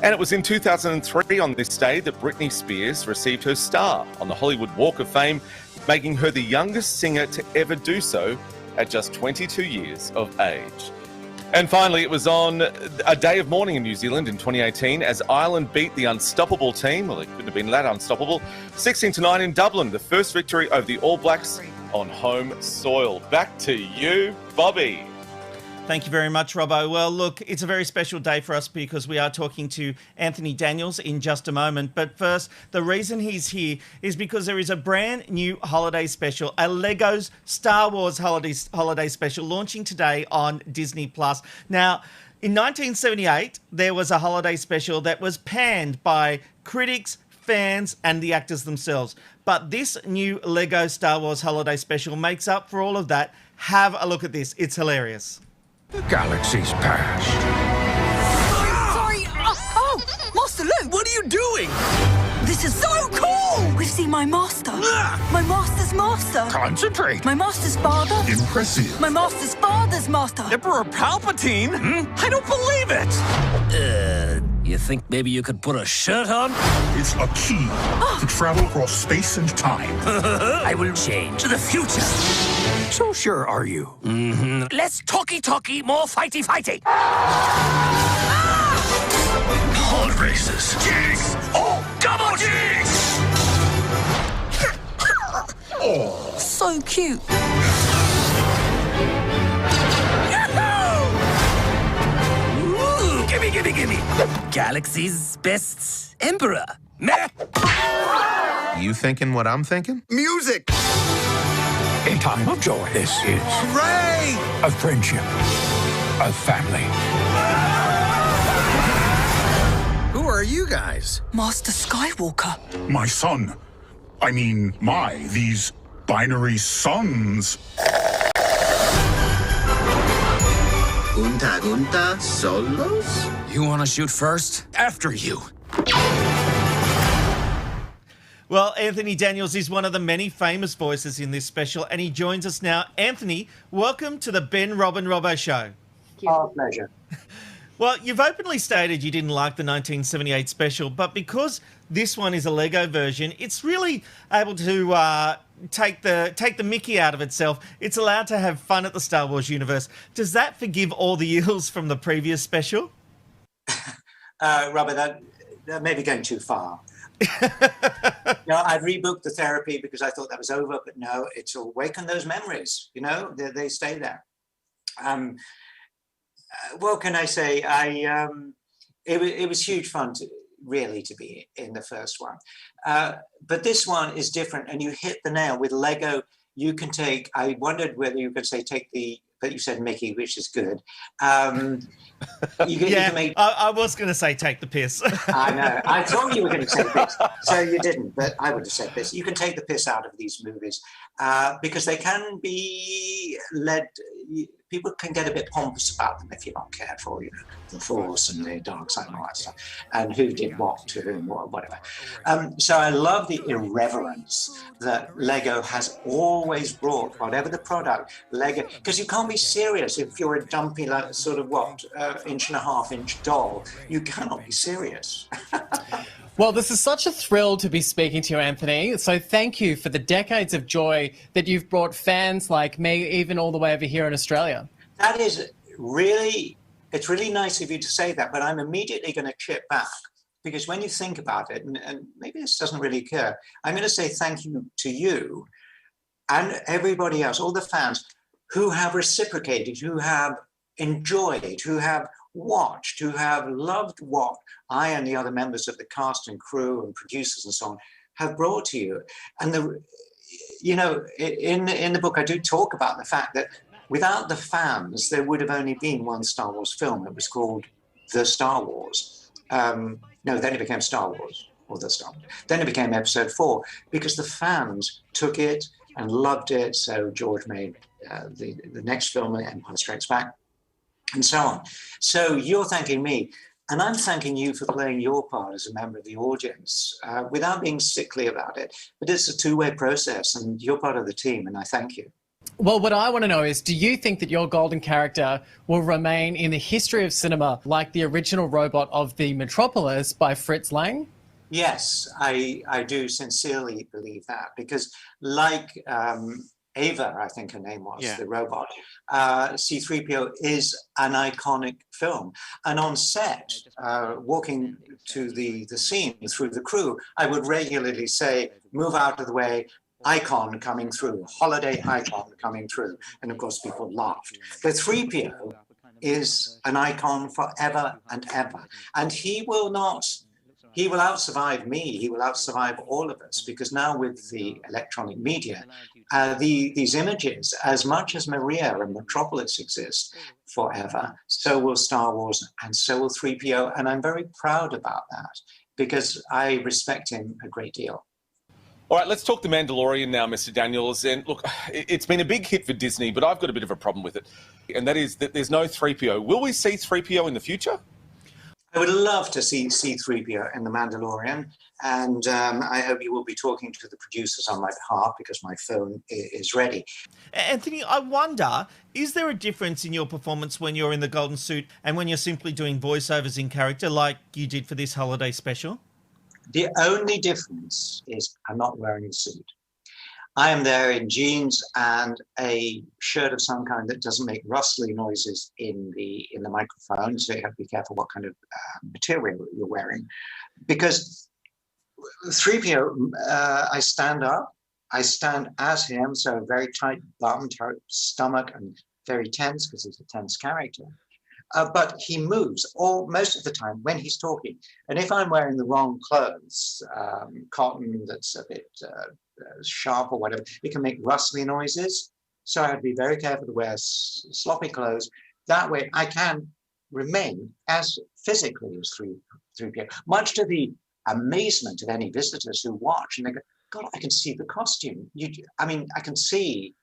S7: And it was in 2003 on this day that Britney Spears received her star on the Hollywood Walk of Fame, making her the youngest singer to ever do so at just 22 years of age. And finally, it was on a day of mourning in New Zealand in 2018 as Ireland beat the unstoppable team, well, it couldn't have been that unstoppable, 16-9 in Dublin, the first victory over the All Blacks on home soil. Back to you, Bobby.
S4: Thank you very much, Robbo. Well, look, it's a very special day for us because we are talking to Anthony Daniels in just a moment. But first, the reason he's here is because there is a brand new holiday special, a Lego's Star Wars holiday special launching today on Disney+. Now, in 1978, there was a holiday special that was panned by critics, fans, and the actors themselves. But this new Lego Star Wars holiday special makes up for all of that. Have a look at this. It's hilarious.
S8: The galaxy's past.
S9: Sorry. Oh, Master Luke,
S8: what are you doing?
S9: This is so cool. We've seen my master. My master's master.
S8: Concentrate.
S9: My master's father.
S8: Impressive.
S9: My master's father's master.
S8: Emperor Palpatine? I don't believe it.
S10: You think maybe you could put a shirt on?
S8: It's a key to travel across space and time.
S10: I will change the future.
S8: So sure are you?
S10: Mm-hmm. Less talky, more fighty.
S8: Pod races. Jigs. Oh, double jigs!
S9: Oh. So cute.
S10: Ooh, gimme. Galaxy's best emperor. Meh.
S11: You thinking what I'm thinking?
S8: Music! A time of joy. This is
S11: Ray!
S8: a friendship, a family.
S11: Who are you guys?
S9: Master Skywalker.
S8: My son. These binary sons.
S11: Junta solos?
S10: You want to shoot first?
S8: After you.
S4: Well, Anthony Daniels is one of the many famous voices in this special, and he joins us now. Anthony, welcome to the Ben, Rob and Robbo Show.
S12: Our pleasure.
S4: Well, you've openly stated you didn't like the 1978 special, but because this one is a Lego version, it's really able to take the mickey out of itself. It's allowed to have fun at the Star Wars universe. Does that forgive all the ills from the previous special?
S12: Robert, that may be going too far. I'd rebooked the therapy because I thought that was over, but no, it's awakened those memories. They stay there. What can I say? It was huge fun to be in the first one, but this one is different, and you hit the nail with Lego. You can take. I wondered whether you could say take the. But you said Mickey, which is good. You can make...
S4: I was going to say take the piss.
S12: I know. I thought you were going to say piss, so you didn't. But I would have said piss. You can take the piss out of these movies because they can be led. People can get a bit pompous about them if you're not careful. The Force and the dark side and all that stuff, and who did what to whom, whatever. So I love the irreverence that Lego has always brought, whatever the product. Lego, because you can't be serious if you're a dumpy, like sort of inch and a half inch doll. You cannot be serious.
S5: Well, this is such a thrill to be speaking to you, Anthony. So thank you for the decades of joy that you've brought fans like me, even all the way over here in Australia.
S12: That is really, it's really nice of you to say that, but I'm immediately going to chip back because when you think about it, and maybe this doesn't really occur, I'm going to say thank you to you and everybody else, all the fans who have reciprocated, who have enjoyed, who have watched, who have loved what I and the other members of the cast and crew and producers and so on have brought to you. And in the book, I do talk about the fact that without the fans, there would have only been one Star Wars film. It was called The Star Wars. Then it became Star Wars, or The Star Wars. Then it became Episode 4 because the fans took it and loved it. So George made the next film, Empire Strikes Back, and so on. So you're thanking me, and I'm thanking you for playing your part as a member of the audience without being sickly about it. But it's a two-way process, and you're part of the team, and I thank you.
S5: Well, what I want to know is, do you think that your golden character will remain in the history of cinema like the original robot of the Metropolis by Fritz Lang?
S12: Yes, I do sincerely believe that, because like Ava, I think her name was, the robot, C-3PO is an iconic film. And on set, walking to the scene through the crew, I would regularly say, move out of the way, icon coming through, holiday icon coming through. And of course, people laughed. The 3PO is an icon forever and ever. And he will out-survive me, he will out-survive all of us, because now with the electronic media, these images, as much as Maria and Metropolis exist forever, so will Star Wars and so will 3PO. And I'm very proud about that because I respect him a great deal.
S7: All right, let's talk The Mandalorian now, Mr. Daniels. And look, it's been a big hit for Disney, but I've got a bit of a problem with it. And that is that there's no 3PO. Will we see 3PO in the future?
S12: I would love to see C-3PO in The Mandalorian, and I hope you will be talking to the producers on my behalf because my phone is ready.
S4: Anthony, I wonder, is there a difference in your performance when you're in the golden suit and when you're simply doing voiceovers in character like you did for this holiday special?
S12: The only difference is I'm not wearing a suit. I am there in jeans and a shirt of some kind that doesn't make rustly noises in the microphone. So you have to be careful what kind of material you're wearing. Because 3PO, I stand up, I stand as him, so a very tight bum, tight stomach, and very tense because he's a tense character. But he moves most of the time when he's talking. And if I'm wearing the wrong clothes, cotton that's a bit sharp or whatever, it can make rustly noises. So I have to be very careful to wear sloppy clothes. That way I can remain as physically as 3PO, much to the amazement of any visitors who watch and they go, God, I can see the costume. I can see,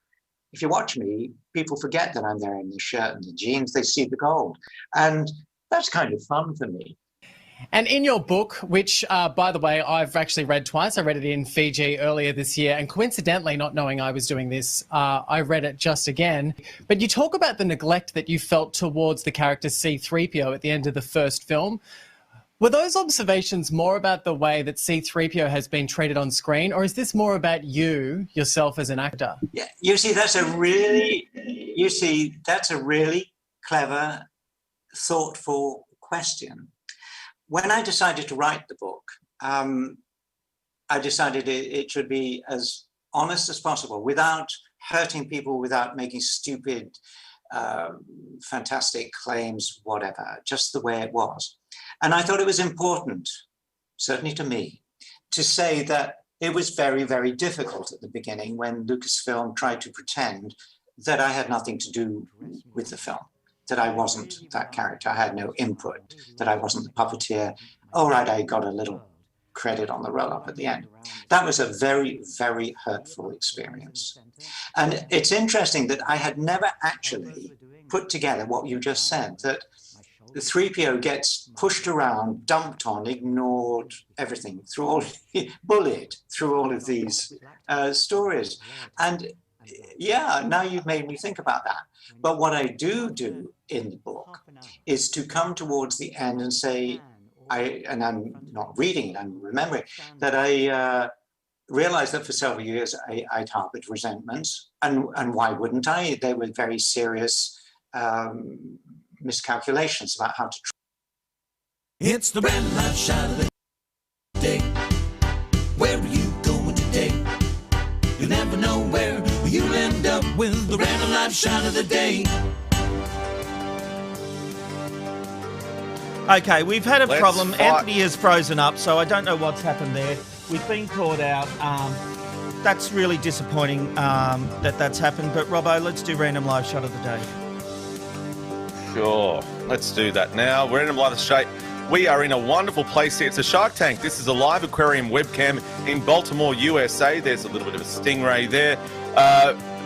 S12: if you watch me, people forget that I'm there in the shirt and the jeans, they see the gold. And that's kind of fun for me.
S5: And in your book, which, by the way, I've actually read twice. I read it in Fiji earlier this year. And coincidentally, not knowing I was doing this, I read it just again. But you talk about the neglect that you felt towards the character C-3PO at the end of the first film. Were those observations more about the way that C-3PO has been treated on screen, or is this more about yourself as an actor?
S12: Yeah, you see, that's a really clever, thoughtful question. When I decided to write the book, I decided it should be as honest as possible, without hurting people, without making stupid, fantastic claims, whatever, just the way it was. And I thought it was important, certainly to me, to say that it was very, very difficult at the beginning when Lucasfilm tried to pretend that I had nothing to do with the film, that I wasn't that character, I had no input, that I wasn't the puppeteer. All right, I got a little credit on the roll-up at the end. That was a very, very hurtful experience. And it's interesting that I had never actually put together what you just said, that the 3PO gets pushed around, dumped on, ignored, everything, bullied through all of these stories. And yeah, now you've made me think about that. But what I do in the book is to come towards the end and say, and I'm not reading it, I'm remembering, that I realized that for several years I'd harbored resentments. And why wouldn't I? They were very serious miscalculations about how to.
S1: It's the random live shot of the day. Where are you going today? You never know where you'll end up with the random live shot of the day.
S4: Okay, we've had a problem. Anthony has frozen up, so I don't know what's happened there. We've been caught out. That's really disappointing that's happened. But Robbo, let's do random live shot of the day.
S7: Sure, let's do that now. We're in a live shape. We are in a wonderful place here. It's a Shark Tank. This is a live aquarium webcam in Baltimore, USA. There's a little bit of a stingray there.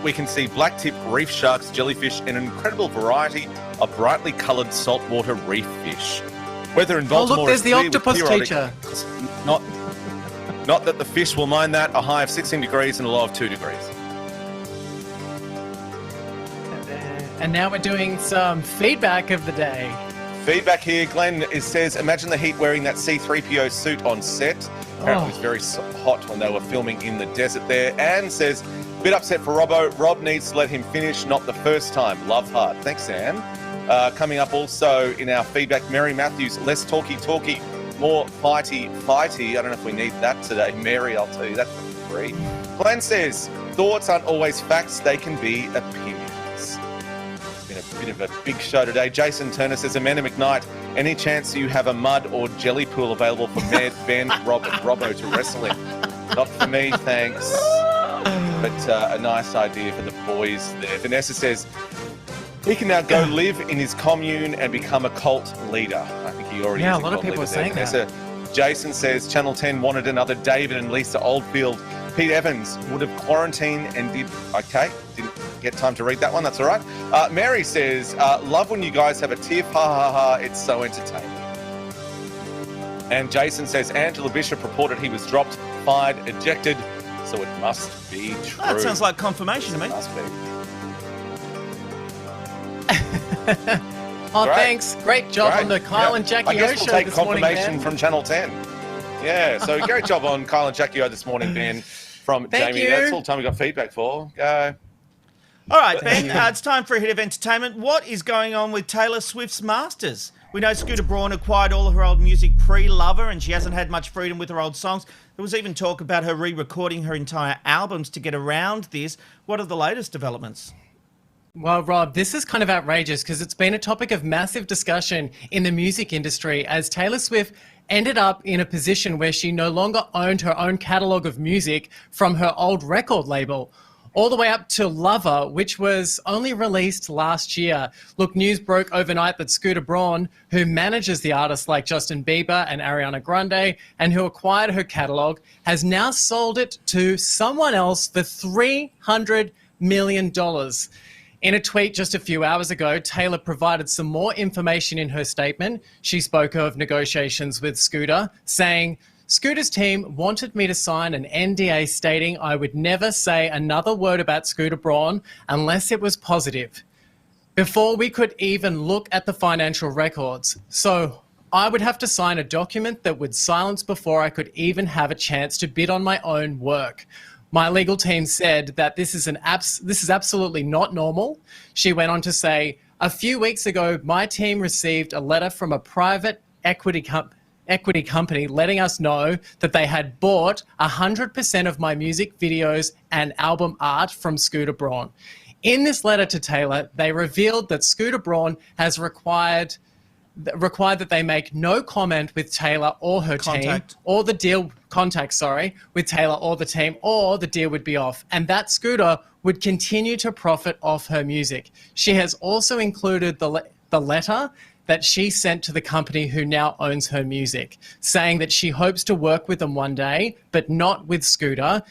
S7: We can see black-tip reef sharks, jellyfish, and an incredible variety of brightly coloured saltwater reef fish. Weather in Baltimore.
S5: Oh, look, there's the octopus teacher.
S7: Not that the fish will mind that. A high of 16 degrees and a low of 2 degrees.
S5: And now we're doing some feedback of the day.
S7: Feedback here, Glenn says, imagine the heat wearing that C-3PO suit on set. Apparently it was very hot when they were filming in the desert there. Anne says, bit upset for Robbo. Rob needs to let him finish, not the first time. Love hard. Thanks, Anne. Coming up also in our feedback, Mary Matthews, less talky, more fighty. I don't know if we need that today. Mary, I'll tell you that for free. Glenn says, thoughts aren't always facts, they can be opinions. Bit of a big show today. Jason Turner says, Amanda McKnight, any chance you have a mud or jelly pool available for Ben, Rob and Robbo to wrestle in? Not for me, thanks. But a nice idea for the boys there. Vanessa says, he can now go live in his commune and become a cult leader. I think he already is.
S5: Yeah, a lot of people are saying that.
S7: Jason says, Channel 10 wanted another David and Lisa Oldfield. Pete Evans would have quarantined and didn't get time to read that one. That's all right. Mary says, love when you guys have a tiff. Ha, ha, ha. It's so entertaining. And Jason says Angela Bishop reported he was dropped, fired, ejected, so it must be true.
S4: That sounds like confirmation to me.
S7: Must be.
S5: Oh, great. Thanks. Great job on the Kyle and Jackie O show this morning,
S7: I guess we'll take confirmation from Channel 10. Yeah, so great job on Kyle and Jackie O this morning, Ben, from Jamie. That's all the time we got feedback for. Go.
S4: All right, Ben, it's time for a hit of entertainment. What is going on with Taylor Swift's masters? We know Scooter Braun acquired all of her old music pre-Lover, and she hasn't had much freedom with her old songs. There was even talk about her re-recording her entire albums to get around this. What are the latest developments?
S5: Well, Rob, this is kind of outrageous because it's been a topic of massive discussion in the music industry as Taylor Swift ended up in a position where she no longer owned her own catalogue of music from her old record label, all the way up to Lover, which was only released last year. Look, news broke overnight that Scooter Braun, who manages the artists like Justin Bieber and Ariana Grande, and who acquired her catalogue, has now sold it to someone else for $300 million. In a tweet just a few hours ago, Taylor provided some more information in her statement. She spoke of negotiations with Scooter, saying, Scooter's team wanted me to sign an NDA stating I would never say another word about Scooter Braun unless it was positive, before we could even look at the financial records. So I would have to sign a document that would silence before I could even have a chance to bid on my own work. My legal team said that this is absolutely not normal. She went on to say, a few weeks ago, my team received a letter from a private equity company letting us know that they had bought 100% of my music videos and album art from Scooter Braun. In this letter to Taylor, they revealed that Scooter Braun has required that they make no comment with Taylor or her team, or the deal with Taylor or the team, or the deal would be off, and that Scooter would continue to profit off her music. She has also included the letter that she sent to the company who now owns her music, saying that she hopes to work with them one day, but not with Scooter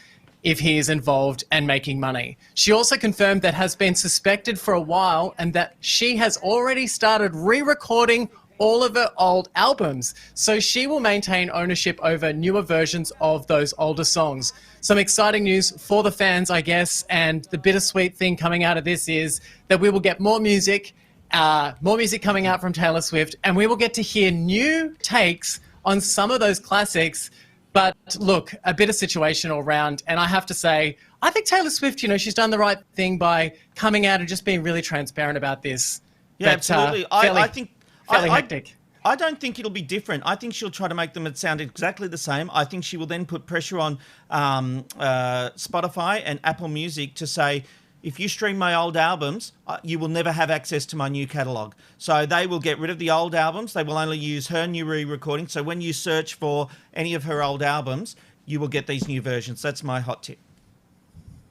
S5: if he is involved and making money. She also confirmed that has been suspected for a while and that she has already started re-recording all of her old albums. So she will maintain ownership over newer versions of those older songs. Some exciting news for the fans, I guess, and the bittersweet thing coming out of this is that we will get more music coming out from Taylor Swift, and we will get to hear new takes on some of those classics. But look, a bit of situation all around, and I have to say, I think Taylor Swift, she's done the right thing by coming out and just being really transparent about this.
S4: Yeah, but, absolutely. I think
S5: fairly hectic.
S4: I don't think it'll be different. I think she'll try to make them sound exactly the same. I think she will then put pressure on Spotify and Apple Music to say, if you stream my old albums, you will never have access to my new catalogue. So they will get rid of the old albums. They will only use her new re-recording. So when you search for any of her old albums, you will get these new versions. That's my hot tip.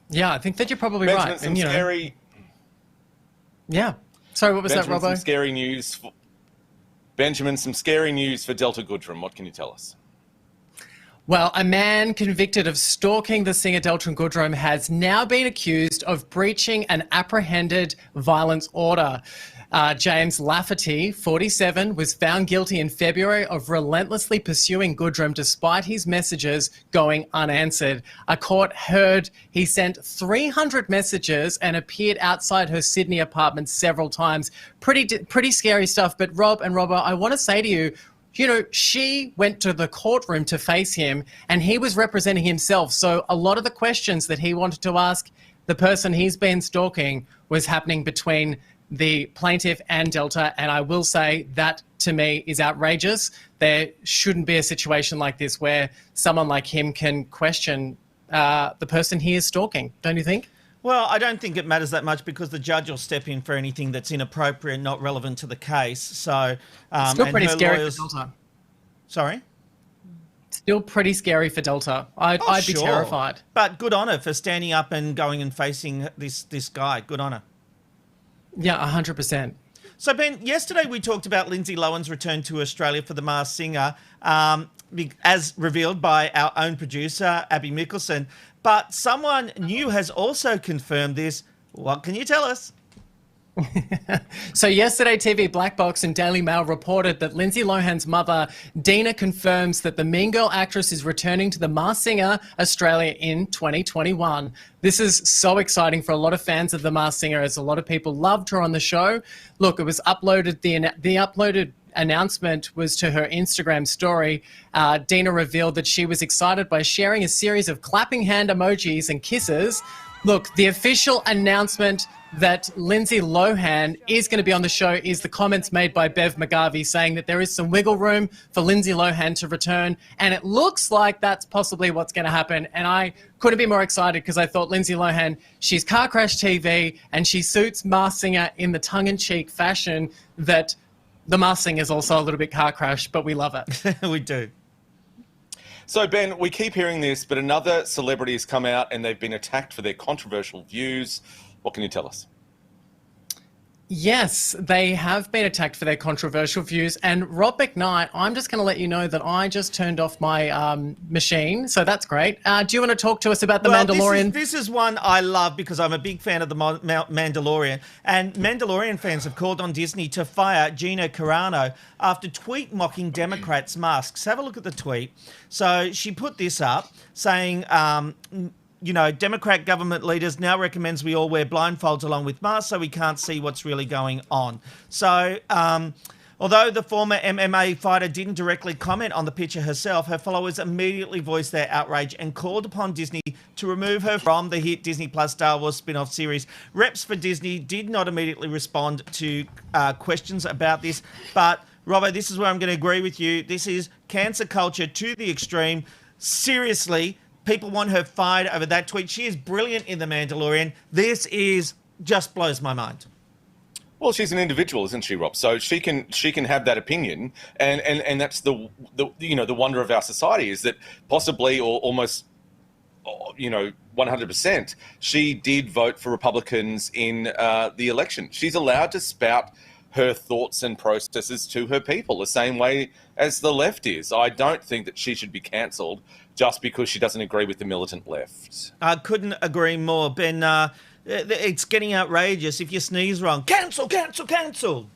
S5: Yeah, I think that you're probably
S7: Benjamin,
S5: right.
S7: Some scary...
S5: Yeah. Sorry, what was
S7: Benjamin,
S5: that, Robbo?
S7: Some scary news. Benjamin, some scary news for Delta Goodrum. What can you tell us?
S5: Well, a man convicted of stalking the singer Delta Goodrum has now been accused of breaching an apprehended violence order. James Lafferty, 47, was found guilty in February of relentlessly pursuing Goodrum despite his messages going unanswered. A court heard he sent 300 messages and appeared outside her Sydney apartment several times. Pretty scary stuff. But Rob and Robbo, I want to say to you, she went to the courtroom to face him and he was representing himself. So a lot of the questions that he wanted to ask the person he's been stalking was happening between the plaintiff and Delta. And I will say that to me is outrageous. There shouldn't be a situation like this where someone like him can question the person he is stalking. Don't you think?
S4: Well, I don't think it matters that much because the judge will step in for anything that's inappropriate, not relevant to the case. So,
S5: still pretty scary for Delta.
S4: Sorry?
S5: Still pretty scary for Delta. I'd be terrified.
S4: But good on her for standing up and going and facing this guy. Good on her.
S5: Yeah, 100%.
S4: So, Ben, yesterday we talked about Lindsay Lohan's return to Australia for The Masked Singer, as revealed by our own producer, Abby Mickelson. But someone new has also confirmed this. What can you tell us?
S5: So yesterday, TV Black Box and Daily Mail reported that Lindsay Lohan's mother, Dina, confirms that the Mean Girl actress is returning to The Masked Singer Australia in 2021. This is so exciting for a lot of fans of The Masked Singer, as a lot of people loved her on the show. Look, it was uploaded, the uploaded announcement was to her Instagram story. Dina revealed that she was excited by sharing a series of clapping hand emojis and kisses. Look, the official announcement that Lindsay Lohan is going to be on the show is the comments made by Bev McGarvey saying that there is some wiggle room for Lindsay Lohan to return, and it looks like that's possibly what's going to happen. And I couldn't be more excited because I thought Lindsay Lohan, she's car crash TV, and she suits Masked Singer in the tongue-in-cheek fashion that The Masked Singer is also a little bit car crash, but we love it.
S4: We do.
S7: So, Ben, we keep hearing this, but another celebrity has come out and they've been attacked for their controversial views. What can you tell us?
S5: Yes, they have been attacked for their controversial views. And Rob McKnight, I'm just going to let you know that I just turned off my machine, so that's great. Do you want to talk to us about The Mandalorian?
S4: This is one I love because I'm a big fan of The Mandalorian. And Mandalorian fans have called on Disney to fire Gina Carano after tweet mocking Democrats' masks. Have a look at the tweet. So she put this up saying... Democrat government leaders now recommends we all wear blindfolds along with masks so we can't see what's really going on. So, although the former MMA fighter didn't directly comment on the picture herself, her followers immediately voiced their outrage and called upon Disney to remove her from the hit Disney Plus Star Wars spin-off series. Reps for Disney did not immediately respond to questions about this, but Robbo, this is where I'm going to agree with you. This is cancer culture to the extreme. Seriously, people want her fired over that tweet. She is brilliant in The Mandalorian. This just blows my mind.
S7: Well, she's an individual, isn't she, Rob? So she can have that opinion, and that's the wonder of our society is that possibly or almost 100% she did vote for Republicans in the election. She's allowed to spout her thoughts and processes to her people the same way as the left is. I don't think that she should be cancelled just because she doesn't agree with the militant left.
S4: I couldn't agree more, Ben. It's getting outrageous. If you sneeze wrong, cancel, cancel, cancel.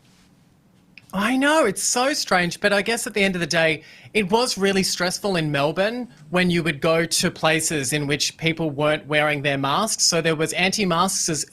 S5: I know, it's so strange, but I guess at the end of the day, it was really stressful in Melbourne when you would go to places in which people weren't wearing their masks. So there was anti-maskers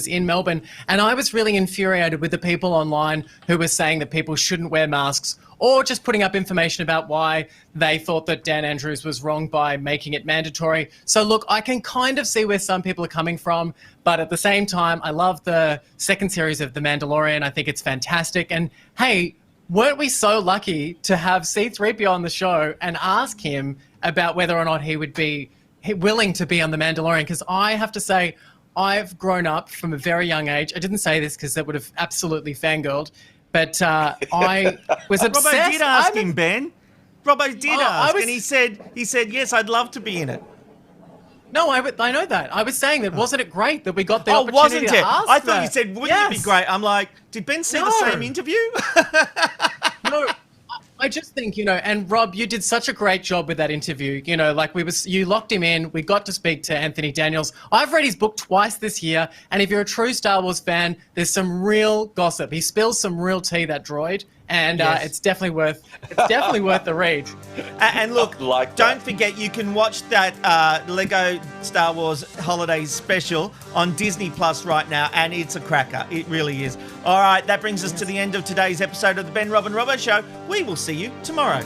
S5: in Melbourne, and I was really infuriated with the people online who were saying that people shouldn't wear masks or just putting up information about why they thought that Dan Andrews was wrong by making it mandatory. So look, I can kind of see where some people are coming from, but at the same time, I love the second series of The Mandalorian. I think it's fantastic. And hey, weren't we so lucky to have C-3PO on the show and ask him about whether or not he would be willing to be on The Mandalorian? Because I have to say, I've grown up from a very young age. I didn't say this because that would have absolutely fangirled, but I was obsessed.
S4: Robbo did ask him, Ben. Robbo did ask, and he said, yes, I'd love to be in it.
S5: No, I know that. I was saying that wasn't it great that we got the opportunity to ask
S4: I thought you said, wouldn't it be great? I'm like, did Ben see the same interview?
S5: No, I just think, and Rob, you did such a great job with that interview. You locked him in. We got to speak to Anthony Daniels. I've read his book twice this year, and if you're a true Star Wars fan, there's some real gossip. He spills some real tea, that droid, and it's definitely worth the read.
S4: And look, don't forget you can watch that Lego Star Wars Holidays special on Disney Plus right now, and it's a cracker. It really is. All right, that brings us to the end of today's episode of the Ben, Rob and Robbo Show. We will see you tomorrow.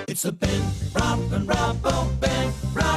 S1: It's the Ben, Rob and Robbo, Ben, Rob